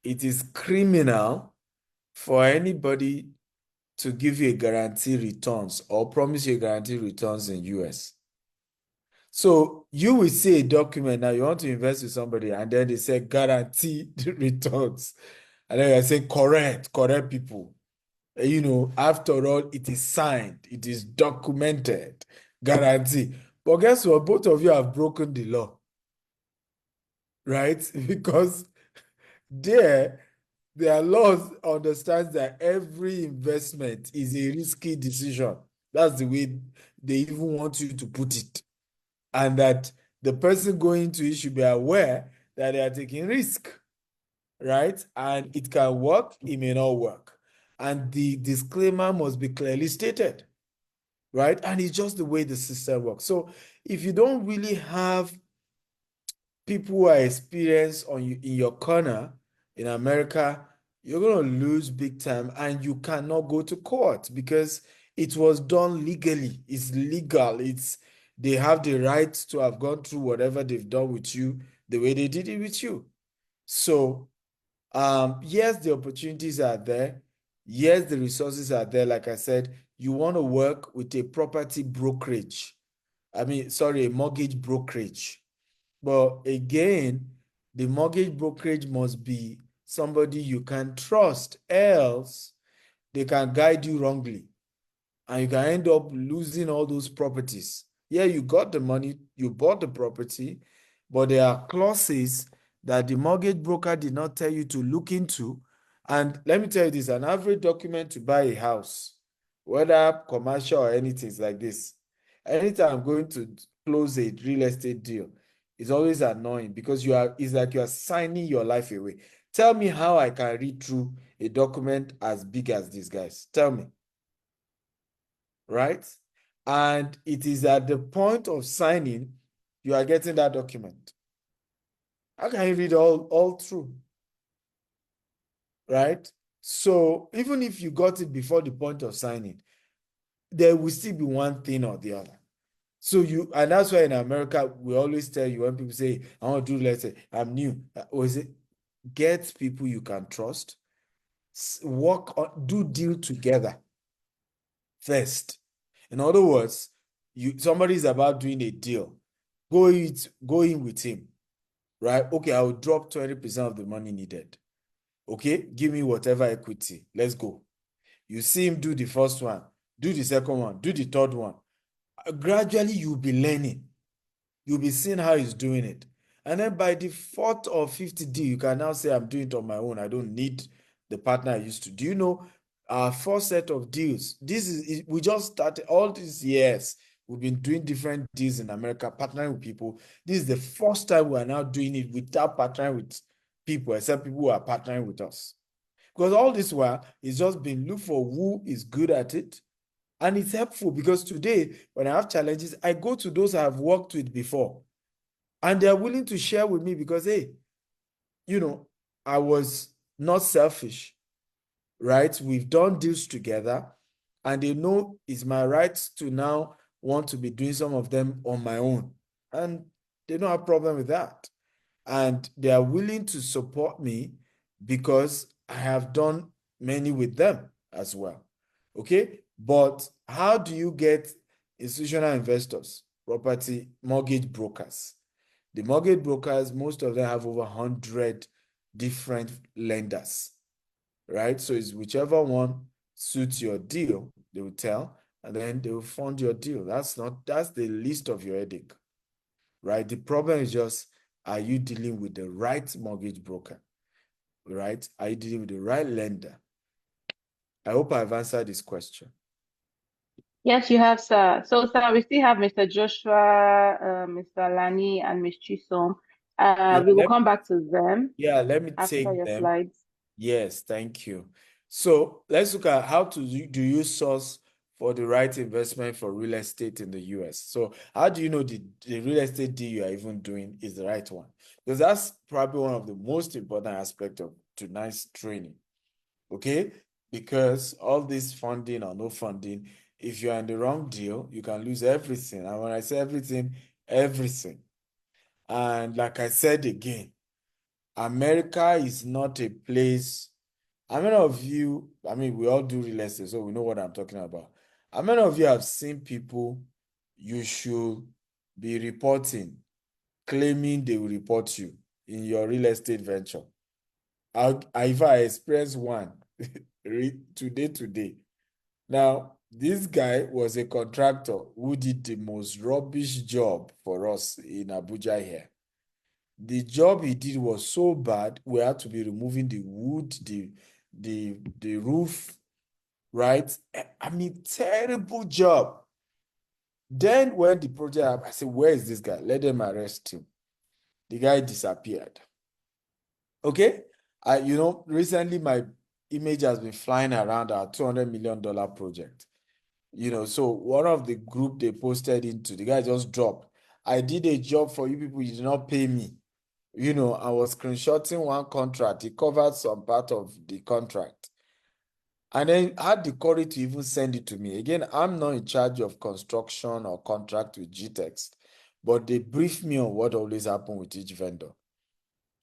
it is criminal for anybody to give you a guarantee returns or promise you a guarantee returns in US. So you will see a document now, you want to invest with somebody, and then they say guarantee returns. And then I say correct people. After all, it is signed, it is documented, guarantee. But guess what? Both of you have broken the law, right? Because their laws understands that every investment is a risky decision. That's the way they even want you to put it. And that the person going to it should be aware that they are taking risk, right? And it can work, it may not work. And the disclaimer must be clearly stated, right? And it's just the way the system works. So if you don't really have people who are experienced in your corner in America, you're going to lose big time, and you cannot go to court because it was done legally. It's legal. They have the right to have gone through whatever they've done with you the way they did it with you. So yes, the opportunities are there. Yes, the resources are there. Like I said, you want to work with a property brokerage. A mortgage brokerage. But again, the mortgage brokerage must be somebody you can trust, else they can guide you wrongly. And you can end up losing all those properties. Yeah, you got the money, you bought the property, but there are clauses that the mortgage broker did not tell you to look into. And let me tell you this, an average document to buy a house, whether commercial or anything, is like this. Anytime I'm going to close a real estate deal, it's always annoying because it's like you are signing your life away. Tell me how I can read through a document as big as this, guys. Tell me. Right? And it is at the point of signing you are getting that document. How can you read all through? Right? So even if you got it before the point of signing, there will still be one thing or the other. And that's why in America, we always tell you when people say, I want to do, let's say, I'm new. Or is it get people you can trust, work on, do deal together first. In other words, somebody is about doing a deal. Go in with him, right? Okay, I will drop 20% of the money needed. Okay, give me whatever equity. Let's go. You see him do the first one, do the second one, do the third one. Gradually, you'll be learning. You'll be seeing how he's doing it. And then by the fourth or fifth day, you can now say, I'm doing it on my own. I don't need the partner I used to. Do you know our first set of deals? We just started all these years. We've been doing different deals in America, partnering with people. This is the first time we are now doing it without partnering with people, except people who are partnering with us. Because all this while, it's just been look for who is good at it. And it's helpful because today, when I have challenges, I go to those I've worked with before. And they're willing to share with me because, hey, I was not selfish, right? We've done deals together, and they know it's my right to now want to be doing some of them on my own. And they don't have a problem with that. And they are willing to support me because I have done many with them as well. Okay? But how do you get institutional investors, property mortgage brokers? The mortgage brokers, most of them have over 100 different lenders, right? So it's whichever one suits your deal, they will tell, and then they will fund your deal. That's the least of your headache, right? The problem is just, are you dealing with the right mortgage broker, right? Are you dealing with the right lender? I hope I've answered this question. Yes, you have, sir. So, sir, we still have Mr. Joshua, Mr. Lani, and Ms. Chisom. We will come back to them let me after take your them. slides. Yes, thank you. So let's look at how do you source for the right investment for real estate in the US. So how do you know the real estate deal you are even doing is the right one? Because that's probably one of the most important aspects of tonight's training. Okay? Because all this funding or no funding, if you're in the wrong deal, you can lose everything. And when I say everything, everything. And like I said again, America is not a place how many of you, I mean, we all do real estate, so we know what I'm talking about. How many of you have seen people you should be reporting, claiming they will report you in your real estate venture? If I experience one today. Now, this guy was a contractor who did the most rubbish job for us in Abuja here. The job he did was so bad, we had to be removing the wood, the roof, right? I mean, terrible job. Then when the project happened, I said, where is this guy? Let them arrest him. The guy disappeared. Okay? Recently my image has been flying around our $200 million project. So one of the group they posted into, the guy just dropped. I did a job for you people, you did not pay me. I was screenshotting one contract. He covered some part of the contract. And then had the courage to even send it to me. Again, I'm not in charge of construction or contract with GTEX, but they briefed me on what always happens with each vendor.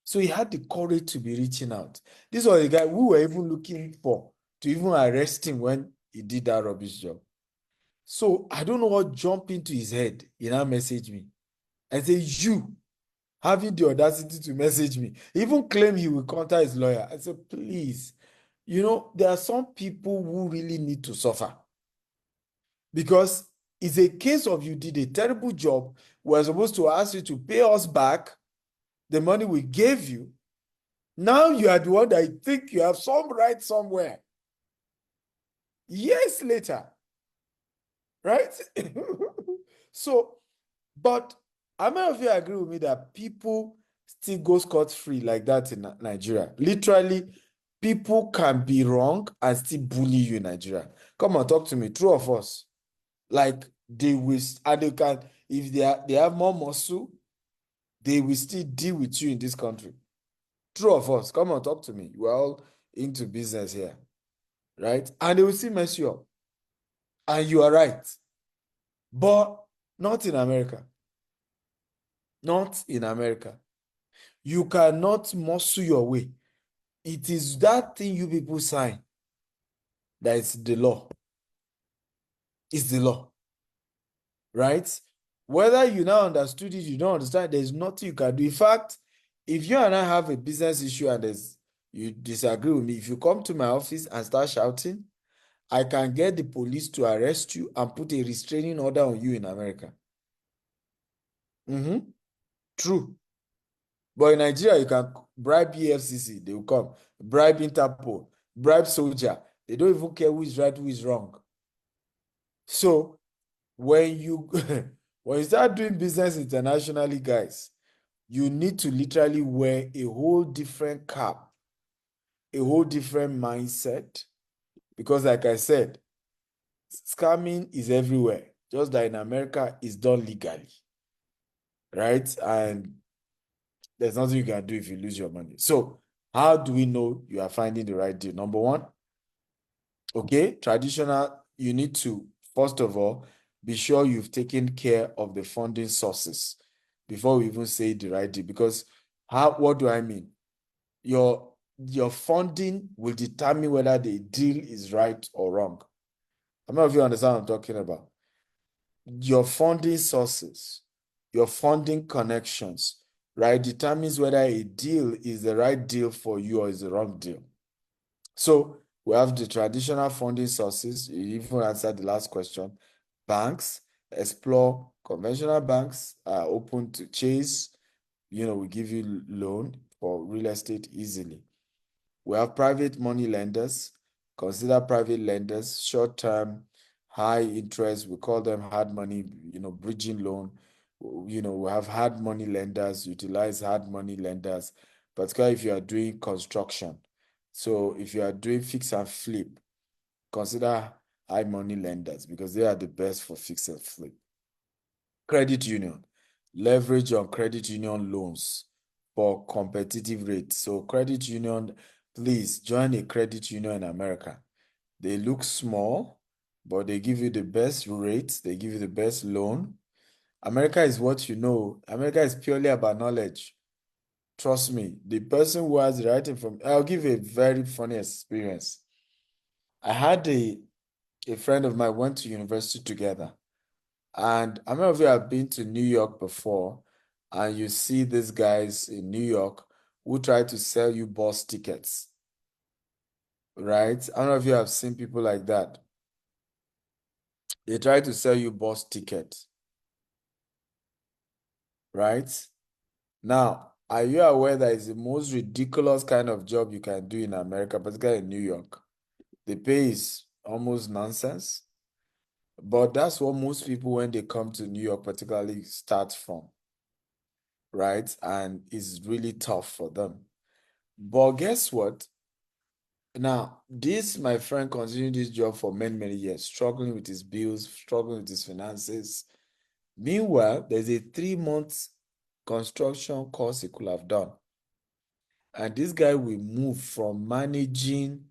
So he had the courage to be reaching out. This was the guy we were even looking for to even arrest him when he did that rubbish job. So I don't know what jumped into his head. He now messaged me and said, you having the audacity to message me. He even claimed he will contact his lawyer. I said, please, there are some people who really need to suffer. Because it's a case of you did a terrible job. We're supposed to ask you to pay us back the money we gave you. Now you are the one that think you have some right somewhere. Years later. Right? So, but how many of you agree with me that people still go scot-free like that in Nigeria? Literally, people can be wrong and still bully you in Nigeria. Come on, talk to me. True of us. Like they will, and they can, if they have more muscle, they will still deal with you in this country. True of us. Come on, talk to me. We're all into business here. Right? And they will still mess you up. And you are right. But not in America. Not in America. You cannot muscle your way. It is that thing you people sign that is the law. It's the law. Right? Whether you now understood it, you don't understand, there's nothing you can do. In fact, if you and I have a business issue and you disagree with me, if you come to my office and start shouting, I can get the police to arrest you and put a restraining order on you in America. True. But in Nigeria, you can bribe EFCC, they will come. Bribe Interpol, bribe soldier. They don't even care who is right, who is wrong. So when you start doing business internationally, guys, you need to literally wear a whole different cap, a whole different mindset. Because like I said, scamming is everywhere. Just that in America, it's done legally. Right? And there's nothing you can do if you lose your money. So how do we know you are finding the right deal? Number one, okay, traditional, you need to, first of all, be sure you've taken care of the funding sources before we even say the right deal. Because what do I mean? Your funding will determine whether the deal is right or wrong. How many of you understand what I'm talking about? Your funding sources, your funding connections, right, determines whether a deal is the right deal for you or is the wrong deal. So we have the traditional funding sources. You even answered the last question. Banks, explore conventional banks are open to Chase. We give you loan for real estate easily. We have private money lenders. Consider private lenders, short-term, high interest. We call them hard money, bridging loan. We have hard money lenders, utilize hard money lenders, particularly if you are doing construction. So if you are doing fix and flip, consider high money lenders because they are the best for fix and flip. Credit union, leverage on credit union loans for competitive rates. So credit union, please join a credit union in America. They look small, but they give you the best rates. They give you the best loan. America is what you know. America is purely about knowledge. Trust me, the person who has the right information, I'll give you a very funny experience. I had a friend of mine went to university together. And I don't know if you have been to New York before, and you see these guys in New York who try to sell you bus tickets, right? I don't know if you have seen people like that. They try to sell you bus tickets, right? Now, are you aware that it's the most ridiculous kind of job you can do in America, particularly in New York? The pay is almost nonsense, but that's what most people, when they come to New York, particularly start from, right? And it's really tough for them. But guess what? Now, this, my friend, continued this job for many, many years, struggling with his bills, struggling with his finances. Meanwhile, there's a 3 month construction course he could have done. And this guy will move from managing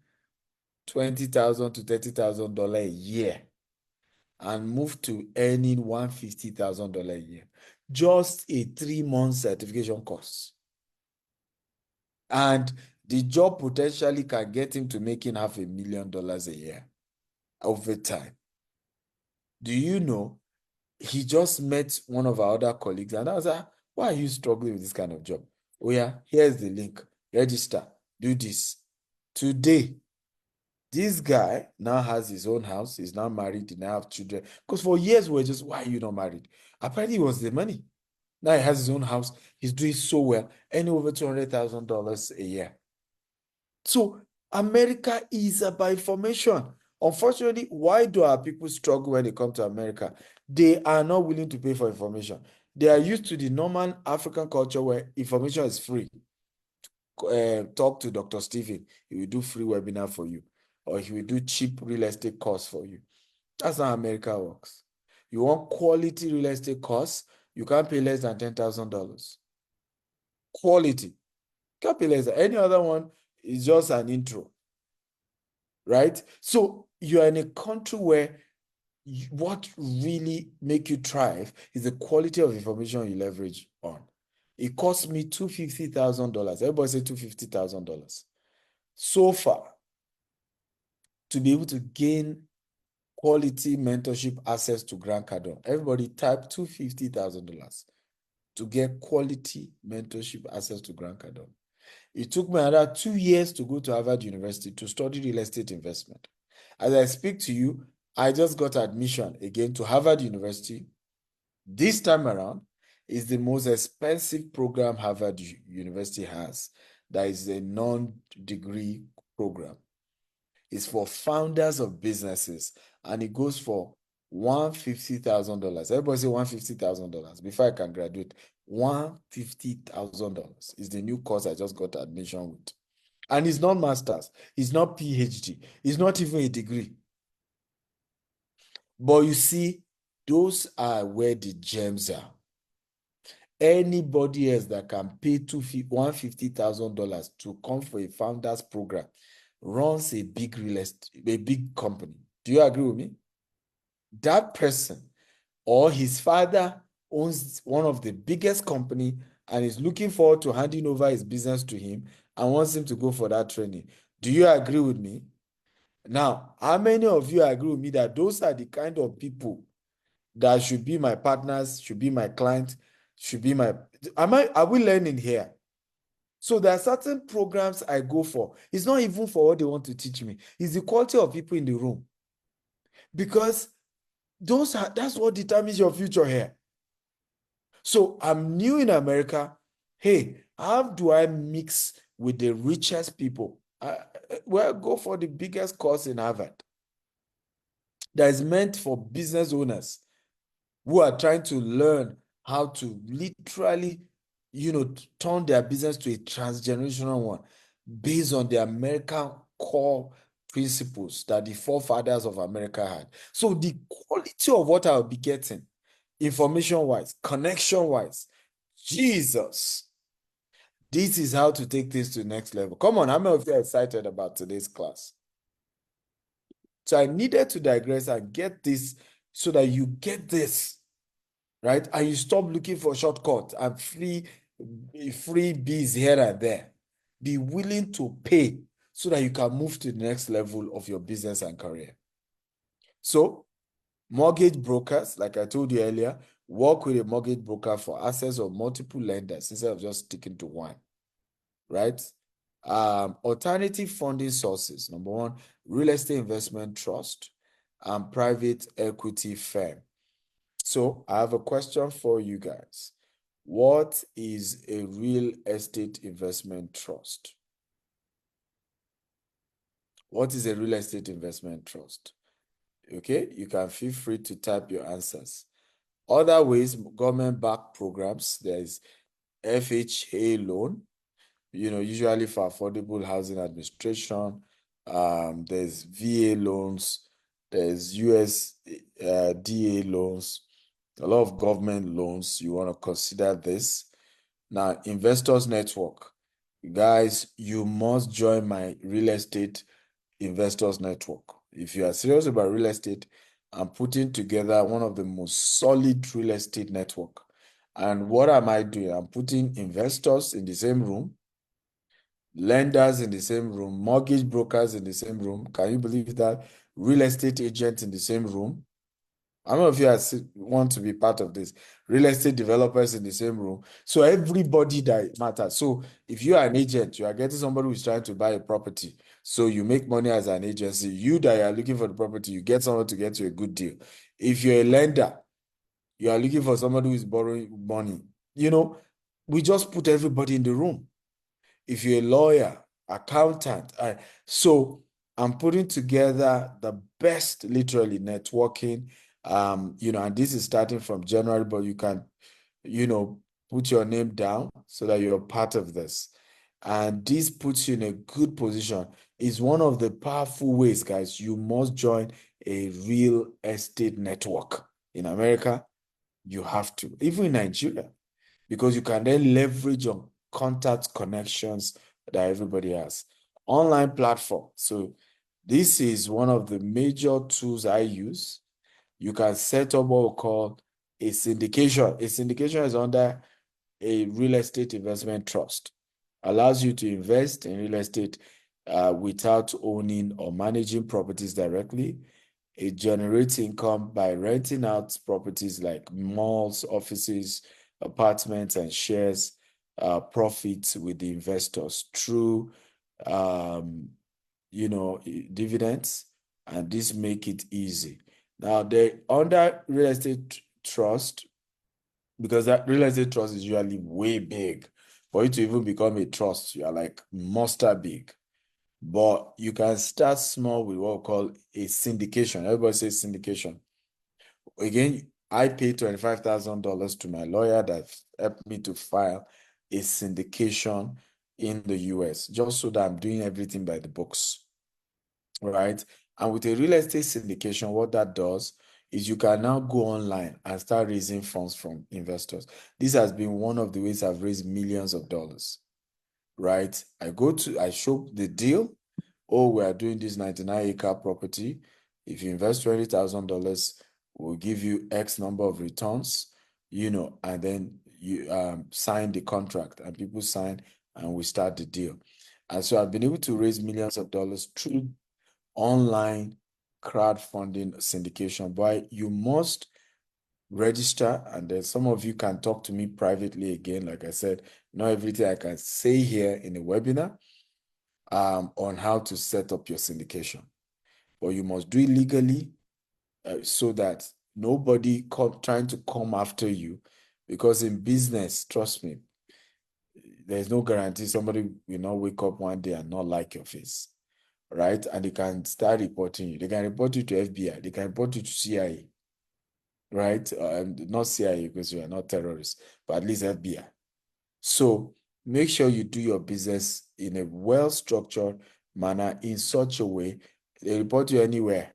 $20,000 to $30,000 a year and move to earning $150,000 a year. Just a 3 month certification course. And the job potentially can get him to making $500,000 a year over time. Do you know, he just met one of our other colleagues and I was like, why are you struggling with this kind of job? Oh yeah, here's the link. Register, do this. Today, this guy now has his own house. He's now married, he now have children. Because for years, we were just, why are you not married? Apparently, it was the money. Now he has his own house. He's doing so well, earning over $200,000 a year. So America is about information. Unfortunately, why do our people struggle when they come to America? They are not willing to pay for information. They are used to the normal African culture where information is free. Talk to Dr. Stephen. He will do free webinar for you, or he will do cheap real estate course for you. That's how America works. You want quality real estate course, you can't pay less than $10,000. Quality. Can't pay less than any other one. Is just an intro, right? So you're in a country where what really make you thrive is the quality of information you leverage on. It cost me $250,000. Everybody say $250,000. So far, to be able to gain quality mentorship access to Grant Cardone. Everybody type $250,000 to get quality mentorship access to Grant Cardone. It took me another 2 years to go to Harvard University to study real estate investment. As I speak to you, I just got admission again to Harvard University. This time around is the most expensive program Harvard University has. That is a non-degree program. It's for founders of businesses, and it goes for $150,000. Everybody say $150,000 before I can graduate. $150,000 is the new course I just got admission with. And it's not master's, it's not PhD, it's not even a degree. But you see, those are where the gems are. Anybody else that can pay $150,000 to come for a founder's program runs a big real estate, a big company. Do you agree with me? That person or his father owns one of the biggest company and is looking forward to handing over his business to him and wants him to go for that training. Do you agree with me? Now, how many of you agree with me that those are the kind of people that should be my partners, should be my client, should be my... Are we learning here? So there are certain programs I go for. It's not even for what they want to teach me. It's the quality of people in the room. Because that's what determines your future here. So I'm new in America. Hey, how do I mix with the richest people? Well, go for the biggest course in Harvard that is meant for business owners who are trying to learn how to literally, turn their business to a transgenerational one based on the American core principles that the forefathers of America had. So the quality of what I'll be getting, information-wise, connection-wise, Jesus, this is how to take this to the next level. Come on, how many of you are excited about today's class? So I needed to digress and get this so that you get this, right? And you stop looking for shortcuts and free freebies here and there. Be willing to pay so that you can move to the next level of your business and career. So, mortgage brokers, like I told you earlier, work with a mortgage broker for access of multiple lenders instead of just sticking to one, right? Alternative funding sources. Number one, real estate investment trust and private equity firm. So I have a question for you guys. What is a real estate investment trust? What is a real estate investment trust? Okay, you can feel free to type your answers. Other ways, government-backed programs, there's FHA loan, usually for affordable housing administration. There's VA loans, there's USDA loans, a lot of government loans. You want to consider this. Now, Investors Network. Guys, you must join my real estate investors network. If you are serious about real estate, I'm putting together one of the most solid real estate network. And what am I doing? I'm putting investors in the same room, lenders in the same room, mortgage brokers in the same room. Can you believe that? Real estate agents in the same room. I don't know if you want to be part of this. Real estate developers in the same room. So everybody that matters. So if you are an agent, you are getting somebody who's trying to buy a property. So you make money as an agency. You that are looking for the property, you get someone to get you a good deal. If you're a lender, you are looking for somebody who is borrowing money. We just put everybody in the room. If you're a lawyer, accountant, so I'm putting together the best, literally, networking. And this is starting from January, but you can, put your name down so that you're part of this. And this puts you in a good position. It's one of the powerful ways, guys. You must join a real estate network. In America, you have to, even in Nigeria, because you can then leverage on contact connections that everybody has. Online platform. So this is one of the major tools I use. You can set up what we call a syndication. A syndication is under a real estate investment trust. Allows you to invest in real estate without owning or managing properties directly. It generates income by renting out properties like malls, offices, apartments, and shares profits with the investors through dividends, and this make it easy. Now, they under real estate trust, because that real estate trust is usually way big. For you to even become a trust, you are like monster big. But you can start small with what we call a syndication. Everybody says syndication. Again, I paid $25,000 to my lawyer that helped me to file a syndication in the US, just so that I'm doing everything by the books, right? And with a real estate syndication, what that does is you can now go online and start raising funds from investors. This has been one of the ways I've raised millions of dollars, right? I show the deal. Oh, we are doing this 99-acre property. If you invest $20,000, we'll give you X number of returns, and then you sign the contract, and people sign, and we start the deal. And so I've been able to raise millions of dollars through online crowdfunding syndication. But you must register, and then some of you can talk to me privately again. Like I said, not everything I can say here in a webinar on how to set up your syndication. But you must do it legally so that nobody trying to come after you, because in business, trust me, there's no guarantee somebody will not wake up one day and not like your face, right? And they can start reporting you. They can report you to FBI. They can report you to CIA, right? Not CIA because you are not terrorists, but at least FBI. So make sure you do your business in a well-structured manner in such a way they report you anywhere.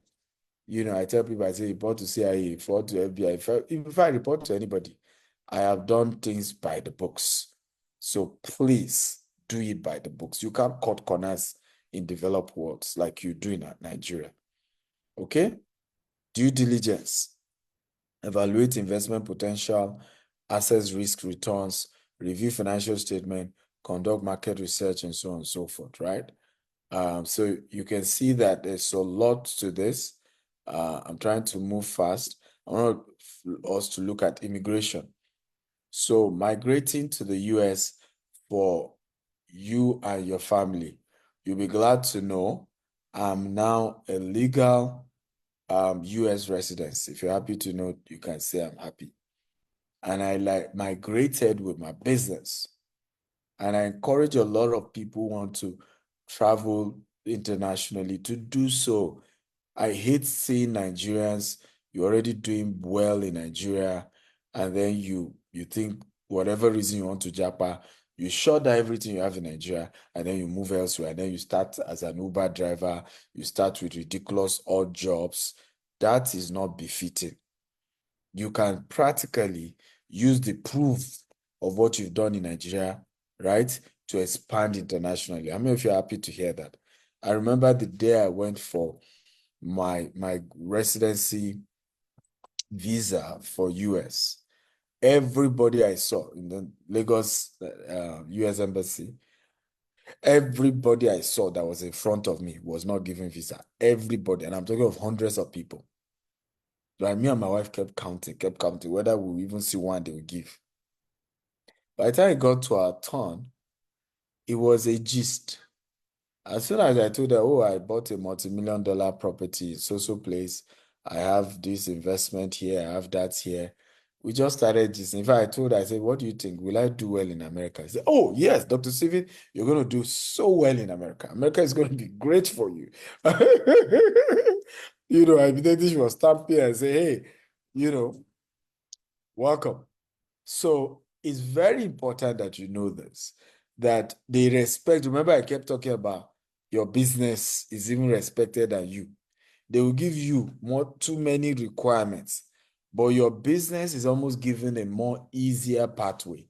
I tell people, I say report to CIA, report to FBI. If I report to anybody, I have done things by the books. So please do it by the books. You can't cut corners in developed worlds like you do in Nigeria. Okay? Due diligence. Evaluate investment potential, assess risk returns, review financial statement, conduct market research, and so on and so forth, right? So you can see that there's a lot to this. I'm trying to move fast. I want us to look at immigration. So migrating to the US for you and your family, you'll be glad to know I'm now a legal US resident. If you're happy to know, you can say I'm happy. And I like migrated with my business. And I encourage a lot of people who want to travel internationally to do so. I hate seeing Nigerians, you're already doing well in Nigeria, and then you think whatever reason you want to Japa, you shut down everything you have in Nigeria, and then you move elsewhere, and then you start as an Uber driver, you start with ridiculous odd jobs. That is not befitting. You can practically use the proof of what you've done in Nigeria, right, to expand internationally. How many of you are happy to hear that? I remember the day I went for my residency visa for US. Everybody I saw in the Lagos US embassy, everybody I saw that was in front of me was not given visa. Everybody, and I'm talking of hundreds of people. Like me and my wife kept counting, whether we even see one they would give. By the time it got to our turn, it was a gist. As soon as I told her, oh, I bought a multi-million-dollar property in so place, I have this investment here, I have that here. We just started this. In fact, I told her, I said, what do you think? Will I do well in America? I said, oh, yes, Dr. Steven, you're going to do so well in America. America is going to be great for you. I immediately she was stamping and say, hey, welcome. So it's very important that you know this, that they respect. Remember, I kept talking about your business is even respected than you. They will give you too many requirements, but your business is almost given a more easier pathway,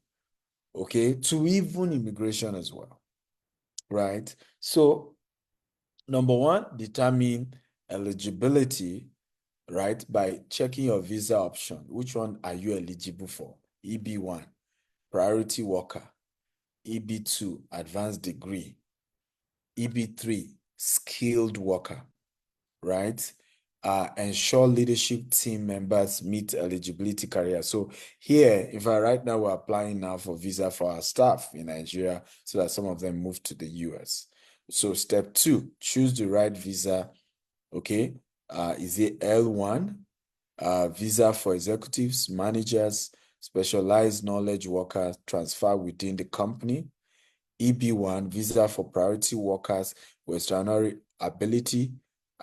okay, to even immigration as well, right? So number one, determine eligibility, right, by checking your visa option. Which one are you eligible for? EB1, priority worker. EB2, advanced degree. EB3, skilled worker, right? Ensure leadership team members meet eligibility criteria. So here, if I right now we're applying now for visa for our staff in Nigeria so that some of them move to the US. So step 2, choose the right visa. Okay, is it L1? Visa for executives, managers, specialized knowledge workers, transfer within the company. EB1, visa for priority workers with extraordinary ability,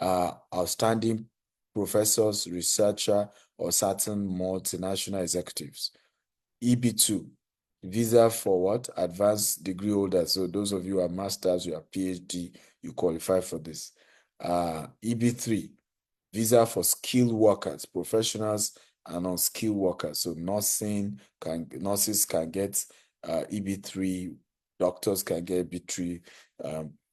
outstanding professors, researcher, or certain multinational executives. EB2, visa for what? Advanced degree holders. So those of you who are masters, you are PhD, you qualify for this. EB3, visa for skilled workers, professionals and unskilled workers. So nurses can get EB3, doctors can get EB3,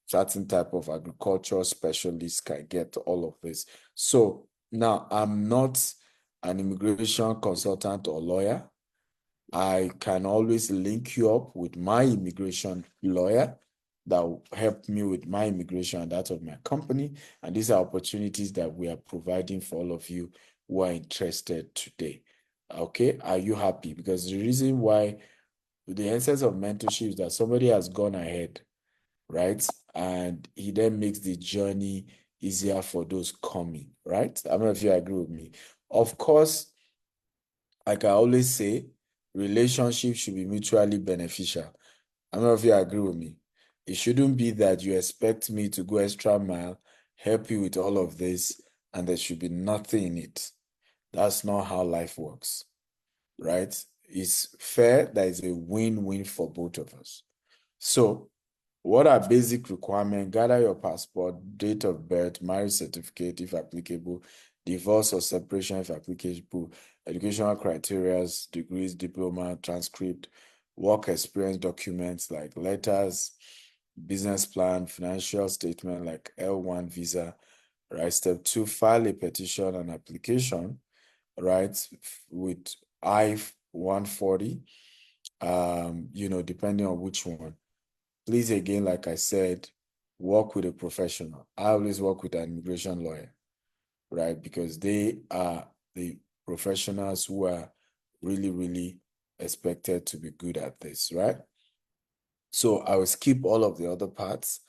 certain type of agricultural specialists can get all of this. So now I'm not an immigration consultant or lawyer. I can always link you up with my immigration lawyer that will help me with my immigration and that of my company. And these are opportunities that we are providing for all of you who are interested today. Okay, are you happy? Because the reason why the essence of mentorship is that somebody has gone ahead, right? And he then makes the journey easier for those coming, right? I don't know if you agree with me. Of course, like I always say, relationships should be mutually beneficial. I don't know if you agree with me. It shouldn't be that you expect me to go extra mile, help you with all of this, and there should be nothing in it. That's not how life works, right? It's fair that it's a win-win for both of us. So, what are basic requirements? Gather your passport, date of birth, marriage certificate if applicable, divorce or separation if applicable, educational criteria, degrees, diploma, transcript, work experience documents like letters, business plan, financial statement like L1 visa, right? Step 2, file a petition and application, right, with I-140 depending on which one. Please, again, like I said, work with a professional. I always work with an immigration lawyer, right? Because they are the professionals who are really, really expected to be good at this, right? So I will skip all of the other parts,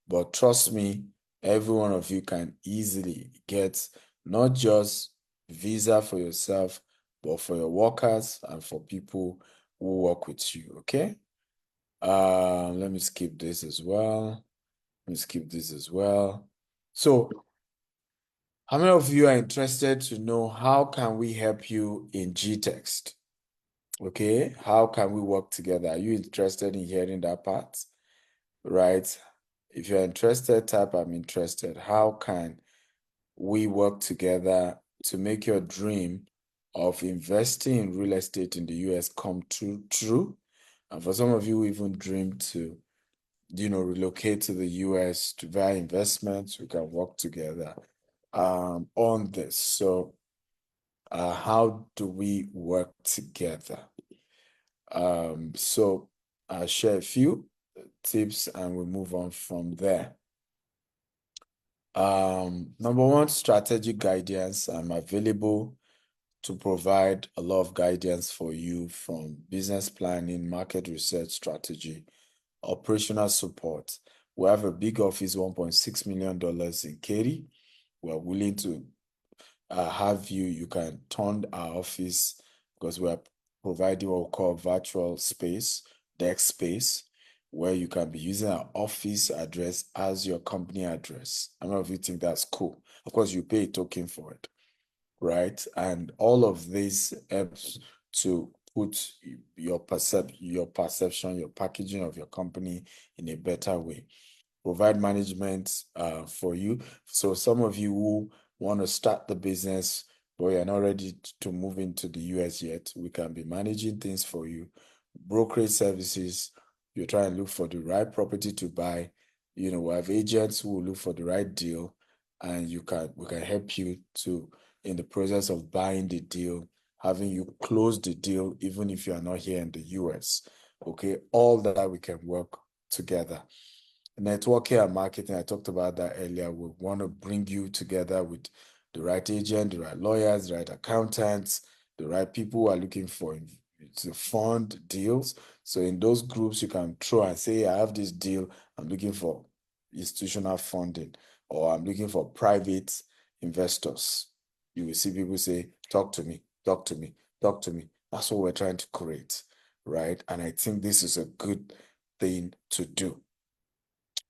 but trust me, every one of you can easily get not just visa for yourself, but for your workers and for people who work with you, okay? Let me skip this as well. Let me skip this as well. So, how many of you are interested to know how can we help you in GText? Okay, how can we work together? Are you interested in hearing that part? Right? If you're interested, type I'm interested. How can we work together to make your dream of investing in real estate in the US come true? And for some of you who even dream to, relocate to the US to via investments, we can work together on this. So, how do we work together? So I'll share a few tips and we'll move on from there. Number one, strategic guidance. I'm available to provide a lot of guidance for you from business planning, market research strategy, operational support. We have a big office, $1.6 million in Katy. We're willing to have you can turn our office because we are providing what we call virtual space, desk space, where you can be using our office address as your company address. I don't know if you think that's cool. Of course, you pay a token for it, right? And all of this helps to put your perception, your packaging of your company in a better way. Provide management for you. So some of you who want to start the business, but you're not ready to move into the US yet, we can be managing things for you. Brokerage services, you're trying to look for the right property to buy. We have agents who will look for the right deal, and we can help you to in the process of buying the deal, having you close the deal, even if you are not here in the US. Okay, all that we can work together. Networking and marketing, I talked about that earlier. We want to bring you together with the right agent, the right lawyers, the right accountants, the right people who are looking for to fund deals. So in those groups, you can throw and say, I have this deal, I'm looking for institutional funding, or I'm looking for private investors. You will see people say, talk to me, talk to me, talk to me. That's what we're trying to create, right? And I think this is a good thing to do.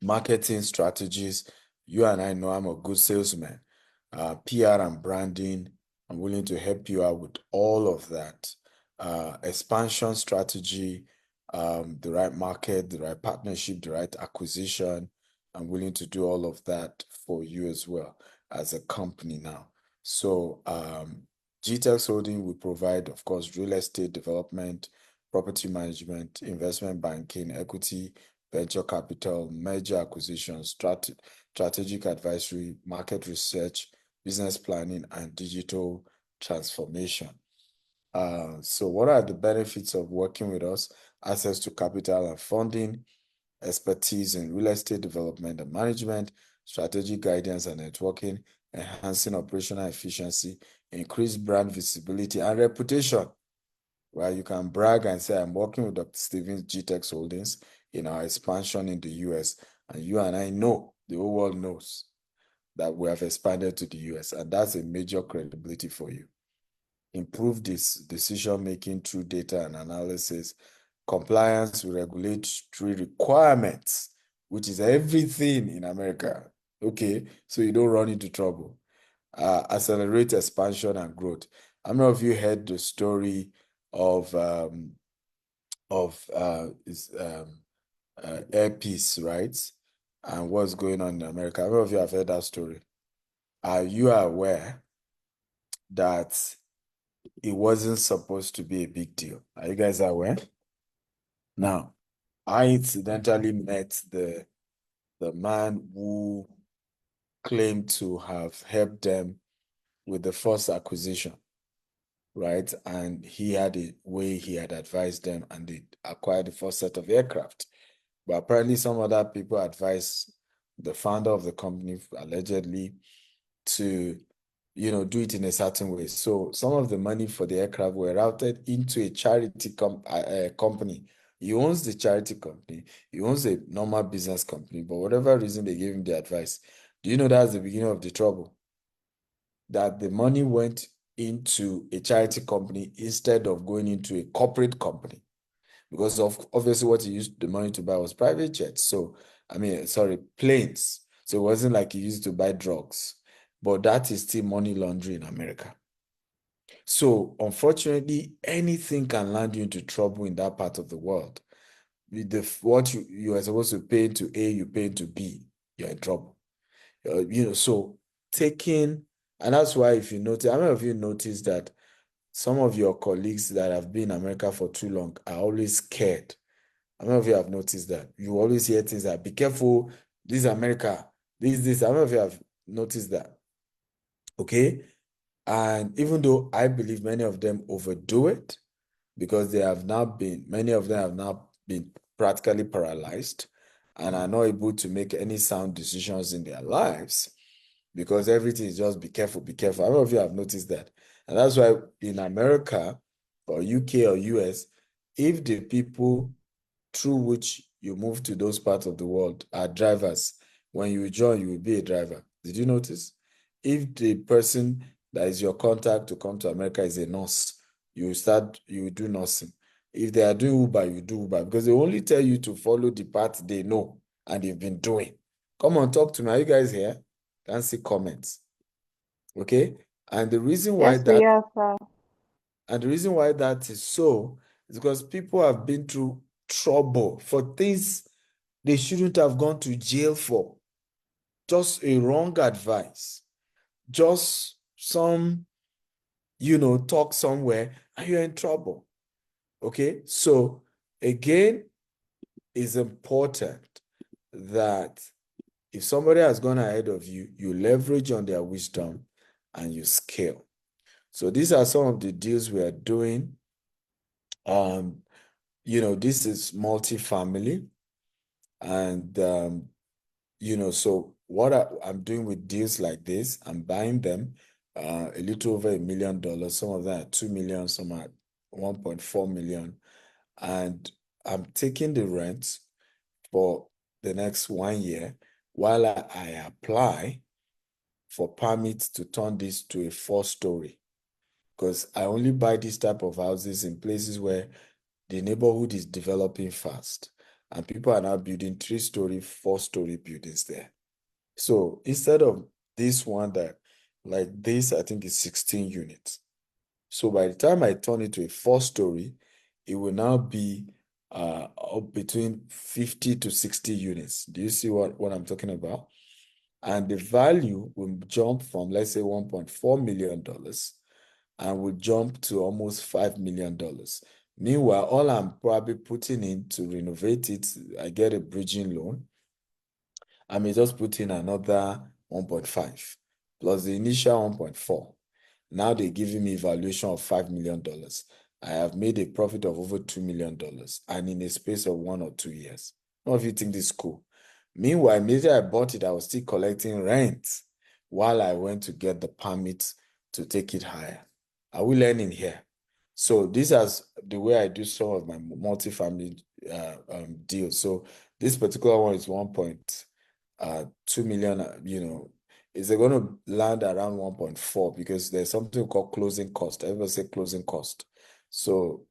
Marketing strategies. You and I know I'm a good salesman. PR and branding, I'm willing to help you out with all of that. Expansion strategy, the right market, the right partnership, the right acquisition. I'm willing to do all of that for you as well as a company now. So GTEX Holding will provide, of course, real estate development, property management, investment banking, equity, venture capital, merger acquisitions, strategic advisory, market research, business planning, and digital transformation. So what are the benefits of working with us? Access to capital and funding, expertise in real estate development and management, strategic guidance and networking, enhancing operational efficiency, increased brand visibility and reputation. Right, you can brag and say, I'm working with Dr. Stevens GTEX Holdings in our expansion in the US. And you and I know, the whole world knows that we have expanded to the US. And that's a major credibility for you. Improve this decision-making through data and analysis, compliance with regulatory requirements, which is everything in America. Okay, so you don't run into trouble. Accelerate expansion and growth. How many of you heard the story of airpiece, right? And what's going on in America? How many of you have heard that story? Are you aware that it wasn't supposed to be a big deal? Are you guys aware? Now, I incidentally met the man who claimed to have helped them with the first acquisition. right? And he had a way he had advised them, and they acquired the first set of aircraft. But apparently, some other people advised the founder of the company, allegedly, to do it in a certain way. So some of the money for the aircraft were routed into a charity company. He owns the charity company. He owns a normal business company. But whatever reason they gave him the advice, do you know that's the beginning of the trouble? That the money went into a charity company instead of going into a corporate company. Because of obviously what he used the money to buy was private jets. So, I mean, sorry, planes. So it wasn't like he used to buy drugs. But that is still money laundering in America. So unfortunately, anything can land you into trouble in that part of the world. What you are supposed to pay to A, you pay to B, you're in trouble. So taking, and that's why if you notice, how many of you notice that some of your colleagues that have been in America for too long are always scared? How many of you have noticed that? You always hear things like, be careful, this is America, this. How many of you have noticed that? Okay? And even though I believe many of them overdo it, because many of them have now been practically paralyzed and are not able to make any sound decisions in their lives, because everything is just be careful, be careful. How many of you have noticed that? And that's why in America or UK or US, if the people through which you move to those parts of the world are drivers, when you join, you will be a driver. Did you notice? If the person that is your contact to come to America is a nurse, you do nursing. If they are doing Uber, you do Uber, because they only tell you to follow the path they know and they've been doing. Come on, talk to me. Are you guys here? Can see comments. Okay? And the reason why Yes, we that are, sir. and the reason why that is so is because people have been through trouble for things they shouldn't have gone to jail for. Just a wrong advice. Just some, talk somewhere and you're in trouble. Okay? So again, it's important that if somebody has gone ahead of you, you leverage on their wisdom and you scale. So these are some of the deals we are doing. This is multifamily, and so what I'm doing with deals like this, I'm buying them a little over $1 million. Some of them are 2 million, some are 1.4 million, and I'm taking the rent for the next 1 year while I apply for permits to turn this to a 4-story, because I only buy this type of houses in places where the neighborhood is developing fast and people are now building 3-story, 4-story buildings there. So instead of this one that like this, I think is 16 units. So by the time I turn it to a 4-story, it will now be up between 50 to 60 units. Do you see what I'm talking about? And the value will jump from, let's say, $1.4 million and will jump to almost $5 million. Meanwhile, all I'm probably putting in to renovate it, I get a bridging loan. I may just put in another 1.5 plus the initial 1.4. Now they're giving me valuation of $5 million. I have made a profit of over $2 million and in a space of 1 or 2 years. What if you think this is cool? Meanwhile, immediately I bought it, I was still collecting rent while I went to get the permit to take it higher. Are we learning here? So this is the way I do some of my multifamily deals. So this particular one is 1.2 million, is it going to land around 1.4 because there's something called closing cost. Everybody say closing cost. So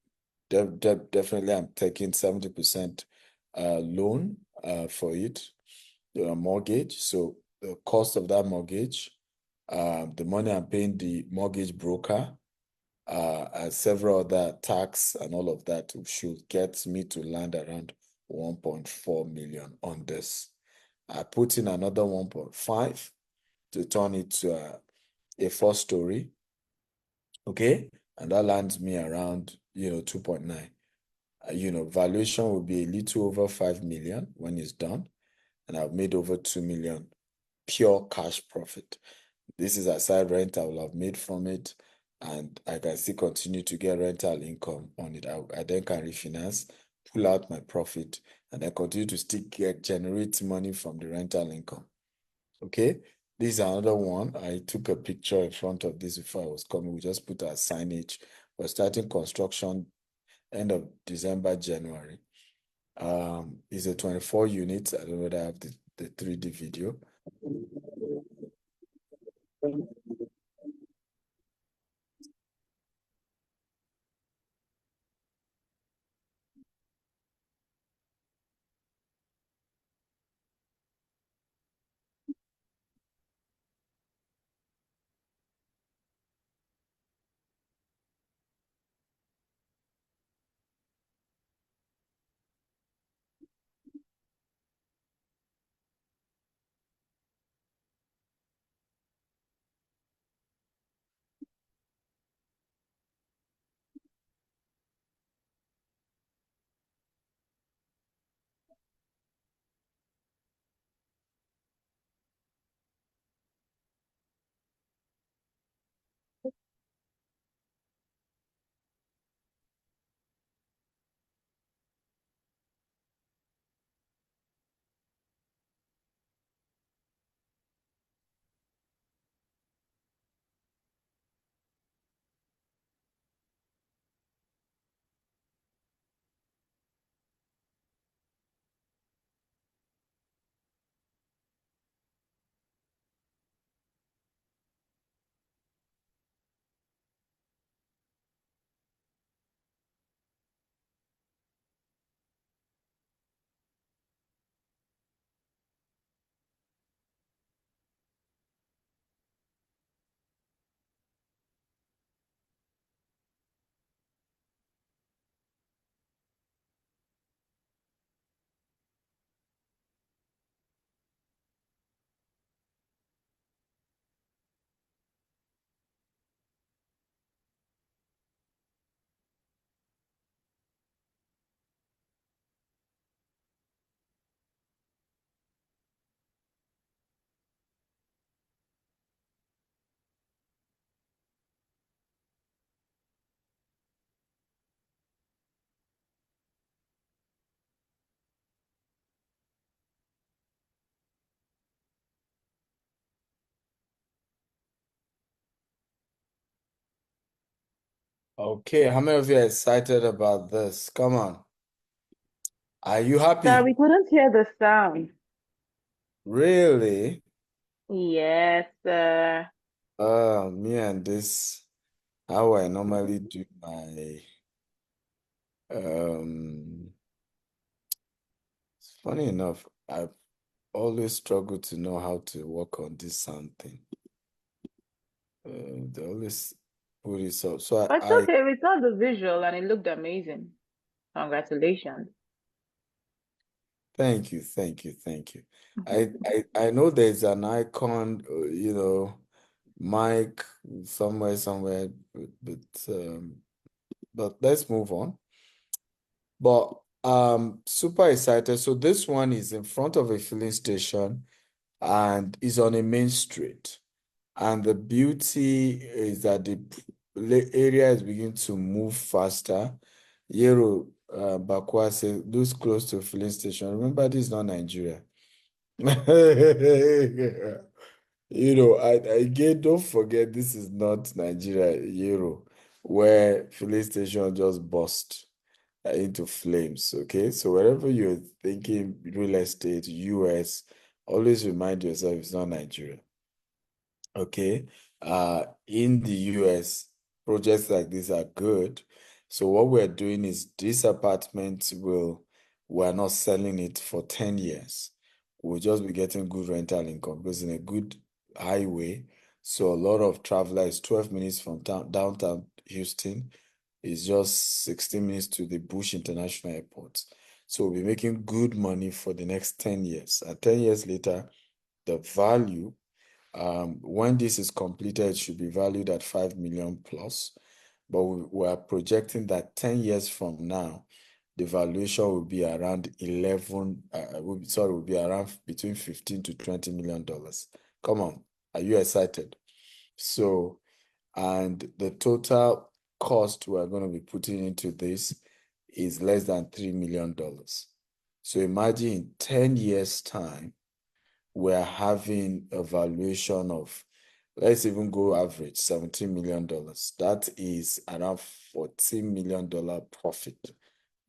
definitely I'm taking 70% loan for it, mortgage. So the cost of that mortgage, the money I'm paying the mortgage broker, and several other tax and all of that should get me to land around 1.4 million on this. I put in another 1.5 to turn it to a 4-story. Okay, and that lands me around 2.9. Valuation will be a little over 5 million when it's done, and I've made over 2 million pure cash profit. This is aside rent I will have made from it, and I can still continue to get rental income on it. I then can refinance, pull out my profit, and I continue to still generate money from the rental income. Okay, this is another one. I took a picture in front of this before I was coming. We just put our signage. We're starting construction end of December, January. It's a 24 units. I don't know whether I have the 3D video. Okay, how many of you are excited about this? Come on. Are you Sir, happy? we couldn't hear the sound. Really? Yes, sir. Me and this, how I normally do my, funny enough, I've always struggled to know how to work on this sound thing. They always put it up. So But it's okay. We saw the visual and it looked amazing. Congratulations. thank you. I know there's an icon, mic somewhere, but let's move on. But super excited. So this one is in front of a filling station and is on a main street. And the beauty is that the area is beginning to move faster. Yero Bakwa says, those close to a filling station. Remember, this is not Nigeria. Again, don't forget, this is not Nigeria, Euro, where filling station just burst into flames. Okay, so wherever you're thinking real estate, US, always remind yourself it's not Nigeria. Okay, in the US, projects like this are good. So what we're doing is this apartment we're not selling it for 10 years. We'll just be getting good rental income because in a good highway. So a lot of travelers, 12 minutes from downtown Houston is just 16 minutes to the Bush International Airport. So we'll be making good money for the next 10 years. And 10 years later, the value, when this is completed, it should be valued at 5 million plus. But we are projecting that 10 years from now, the valuation will be around 11, will be around between 15 to $20 million. Come on, are you excited? So And the total cost we're going to be putting into this is less than $3 million. So imagine in 10 years' time, we're having a valuation of, let's even go average, $17 million. That is around $14 million profit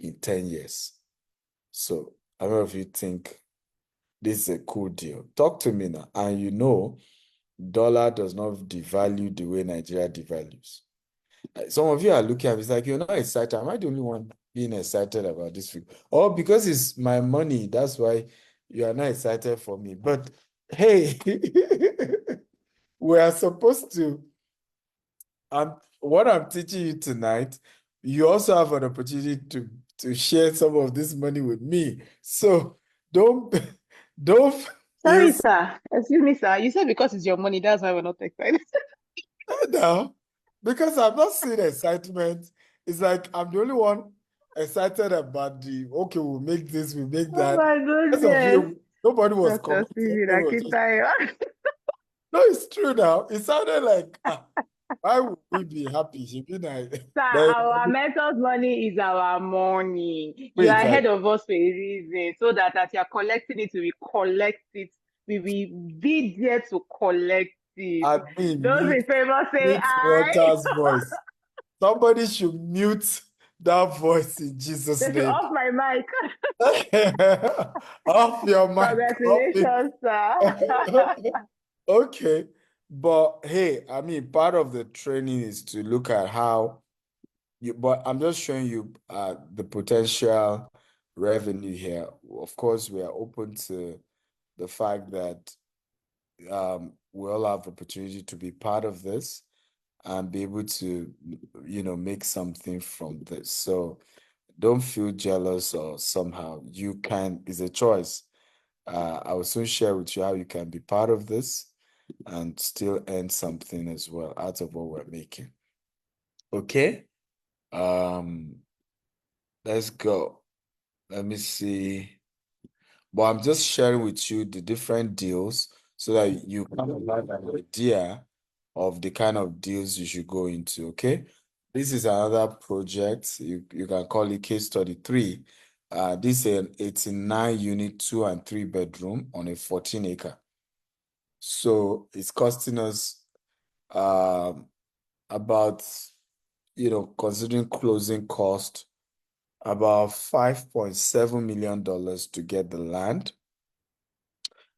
in 10 years. So I don't know if you think this is a cool deal. Talk to me now. And you know, dollar does not devalue the way Nigeria devalues. Some of you are looking at me, it's like, you're not excited. Am I the only one being excited about this week? Or because it's my money, that's why you are not excited for me. But hey, we are supposed to, what I'm teaching you tonight, you also have an opportunity to share some of this money with me. So don't don't feel Sorry, sir. Excuse me, sir. You said because it's your money, that's why we're not excited. sad now, because I'm not seeing excitement. It's like I'm the only one excited about the, okay, we'll make this, we'll make Oh that. my Rest of goodness. you, nobody was Dr. commenting. Stephen Everybody was just, Akintayo. no, it's true now. It sounded like, why would we be happy? She be like, Sir, our mentor's money is our money. You are wait, ahead of us for a reason, so that as you're collecting it, we collect it. We will be there to collect it. admin, Those in favor say mute aye. Walter's voice. Somebody should mute that voice in Jesus' They should name. off my mic. Off your mic. Off it. Congratulations, sir. Okay. But hey, I mean, part of the training is to look at how you, but I'm just showing you the potential revenue here. Of course, we are open to the fact that we all have opportunity to be part of this and be able to, make something from this. So don't feel jealous or somehow. You can, it's a choice. I will soon share with you how you can be part of this and still earn something as well out of what we're making. Okay. Let's go. Let me see. But I'm just sharing with you the different deals so that you kind of have an idea of the kind of deals you should go into. Okay. This is another project. You can call it case study 3. This is an 89 unit 2 and 3 bedroom on a 14 acre. So it's costing us about, considering closing cost, about $5.7 million to get the land.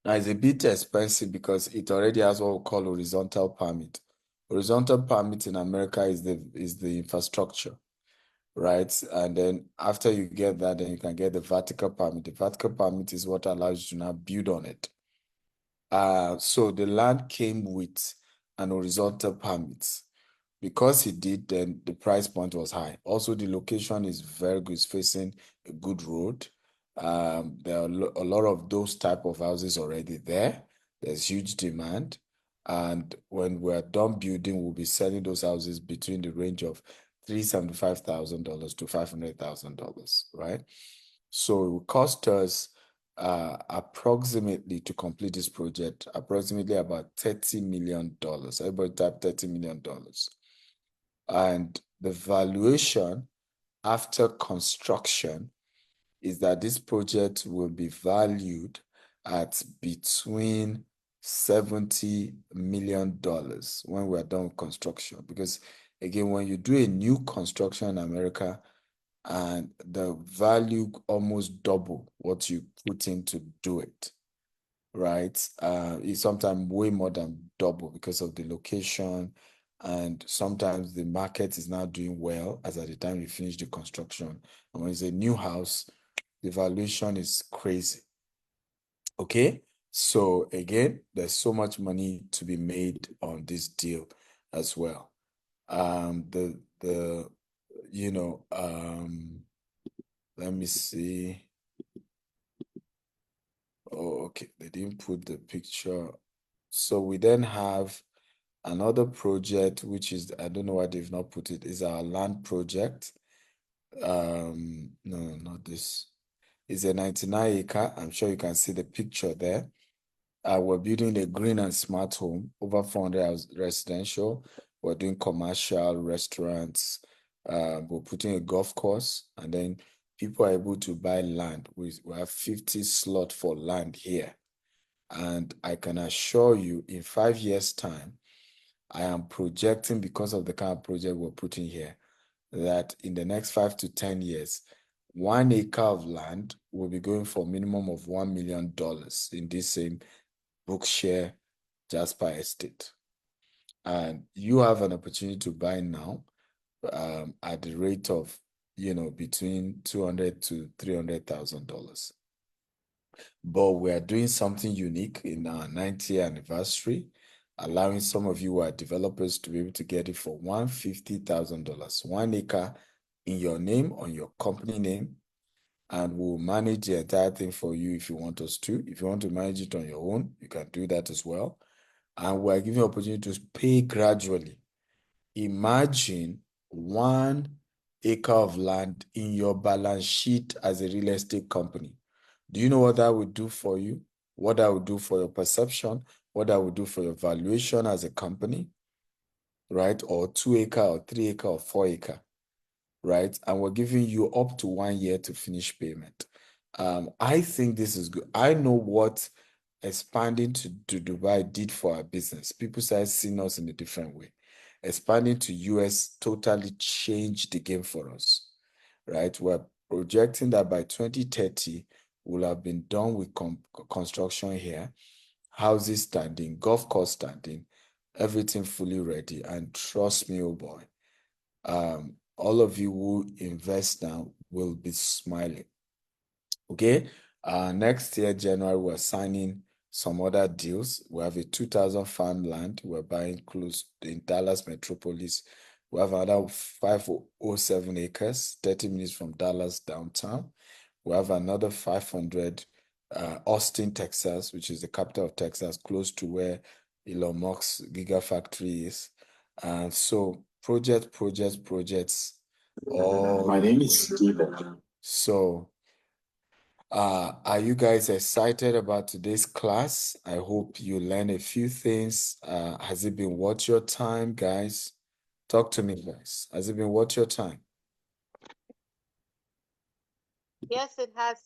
Now it's a bit expensive because it already has what we call horizontal permit. Horizontal permit in America is the infrastructure, right? And then after you get that, then you can get the vertical permit. The vertical permit is what allows you to now build on it. So the land came with an horizontal permit. Because it did, then the price point was high. Also, the location is very good. It's facing a good road. There are a lot of those type of houses already there. There's huge demand. And when we're done building, we'll be selling those houses between the range of $375,000 to $500,000, right? So it will cost us approximately, to complete this project, approximately about $30 million. Everybody type $30 million. And the valuation after construction is that this project will be valued at between $70 million when we're done with construction. Because again, when you do a new construction in America, and the value almost double what you put in to do it, right? It's sometimes way more than double because of the location, and sometimes the market is now doing well as at the time you finish the construction. And when it's a new house, the valuation is crazy. Okay, so again, there's so much money to be made on this deal as well. Let me see. Oh, okay, they didn't put the picture. So we then have another project, which is, I don't know why they've not put it, is our land project. No, not this. It's a 99 acre. I'm sure you can see the picture there. We're building a green and smart home, over 400 residential. We're doing commercial restaurants. We're putting a golf course, and then people are able to buy land. We have 50 slot for land here. And I can assure you, in 5 years' time, I am projecting, because of the kind of project we're putting here, that in the next 5 to 10 years, 1 acre of land will be going for a minimum of $1 million in this same Bookshare Jasper estate. And you have an opportunity to buy now at the rate of, between $200,000 to $300,000. But we are doing something unique in our 90th anniversary, allowing some of you who are developers to be able to get it for $150,000, 1 acre in your name, on your company name, and we'll manage the entire thing for you if you want us to. If you want to manage it on your own, you can do that as well. And we're giving you opportunity to pay gradually. Imagine 1 acre of land in your balance sheet as a real estate company. Do you know what that would do for you? What that would do for your perception? What that would do for your valuation as a company, right? Or 2 acre or 3 acre or 4 acre, right? And we're giving you up to 1 year to finish payment. I think this is good. I know what expanding to Dubai did for our business. People started seeing us in a different way. Expanding to US totally changed the game for us, right? We're projecting that by 2030, we'll have been done with construction here, houses standing, golf course standing, everything fully ready. And trust me, oh boy, all of you who invest now will be smiling. Okay, next year, January, we're signing some other deals. We have a 2,000 farmland we're buying close in Dallas Metropolis. We have another 507 acres, 30 minutes from Dallas downtown. We have another 500 Austin, Texas, which is the capital of Texas, close to where Elon Musk's Gigafactory is. And so projects. Oh, My name is Steven. So are you guys excited about today's class? I hope you learn a few things. Has it been worth your time, guys? Talk to me, guys. Has it been worth your time? Yes, it has.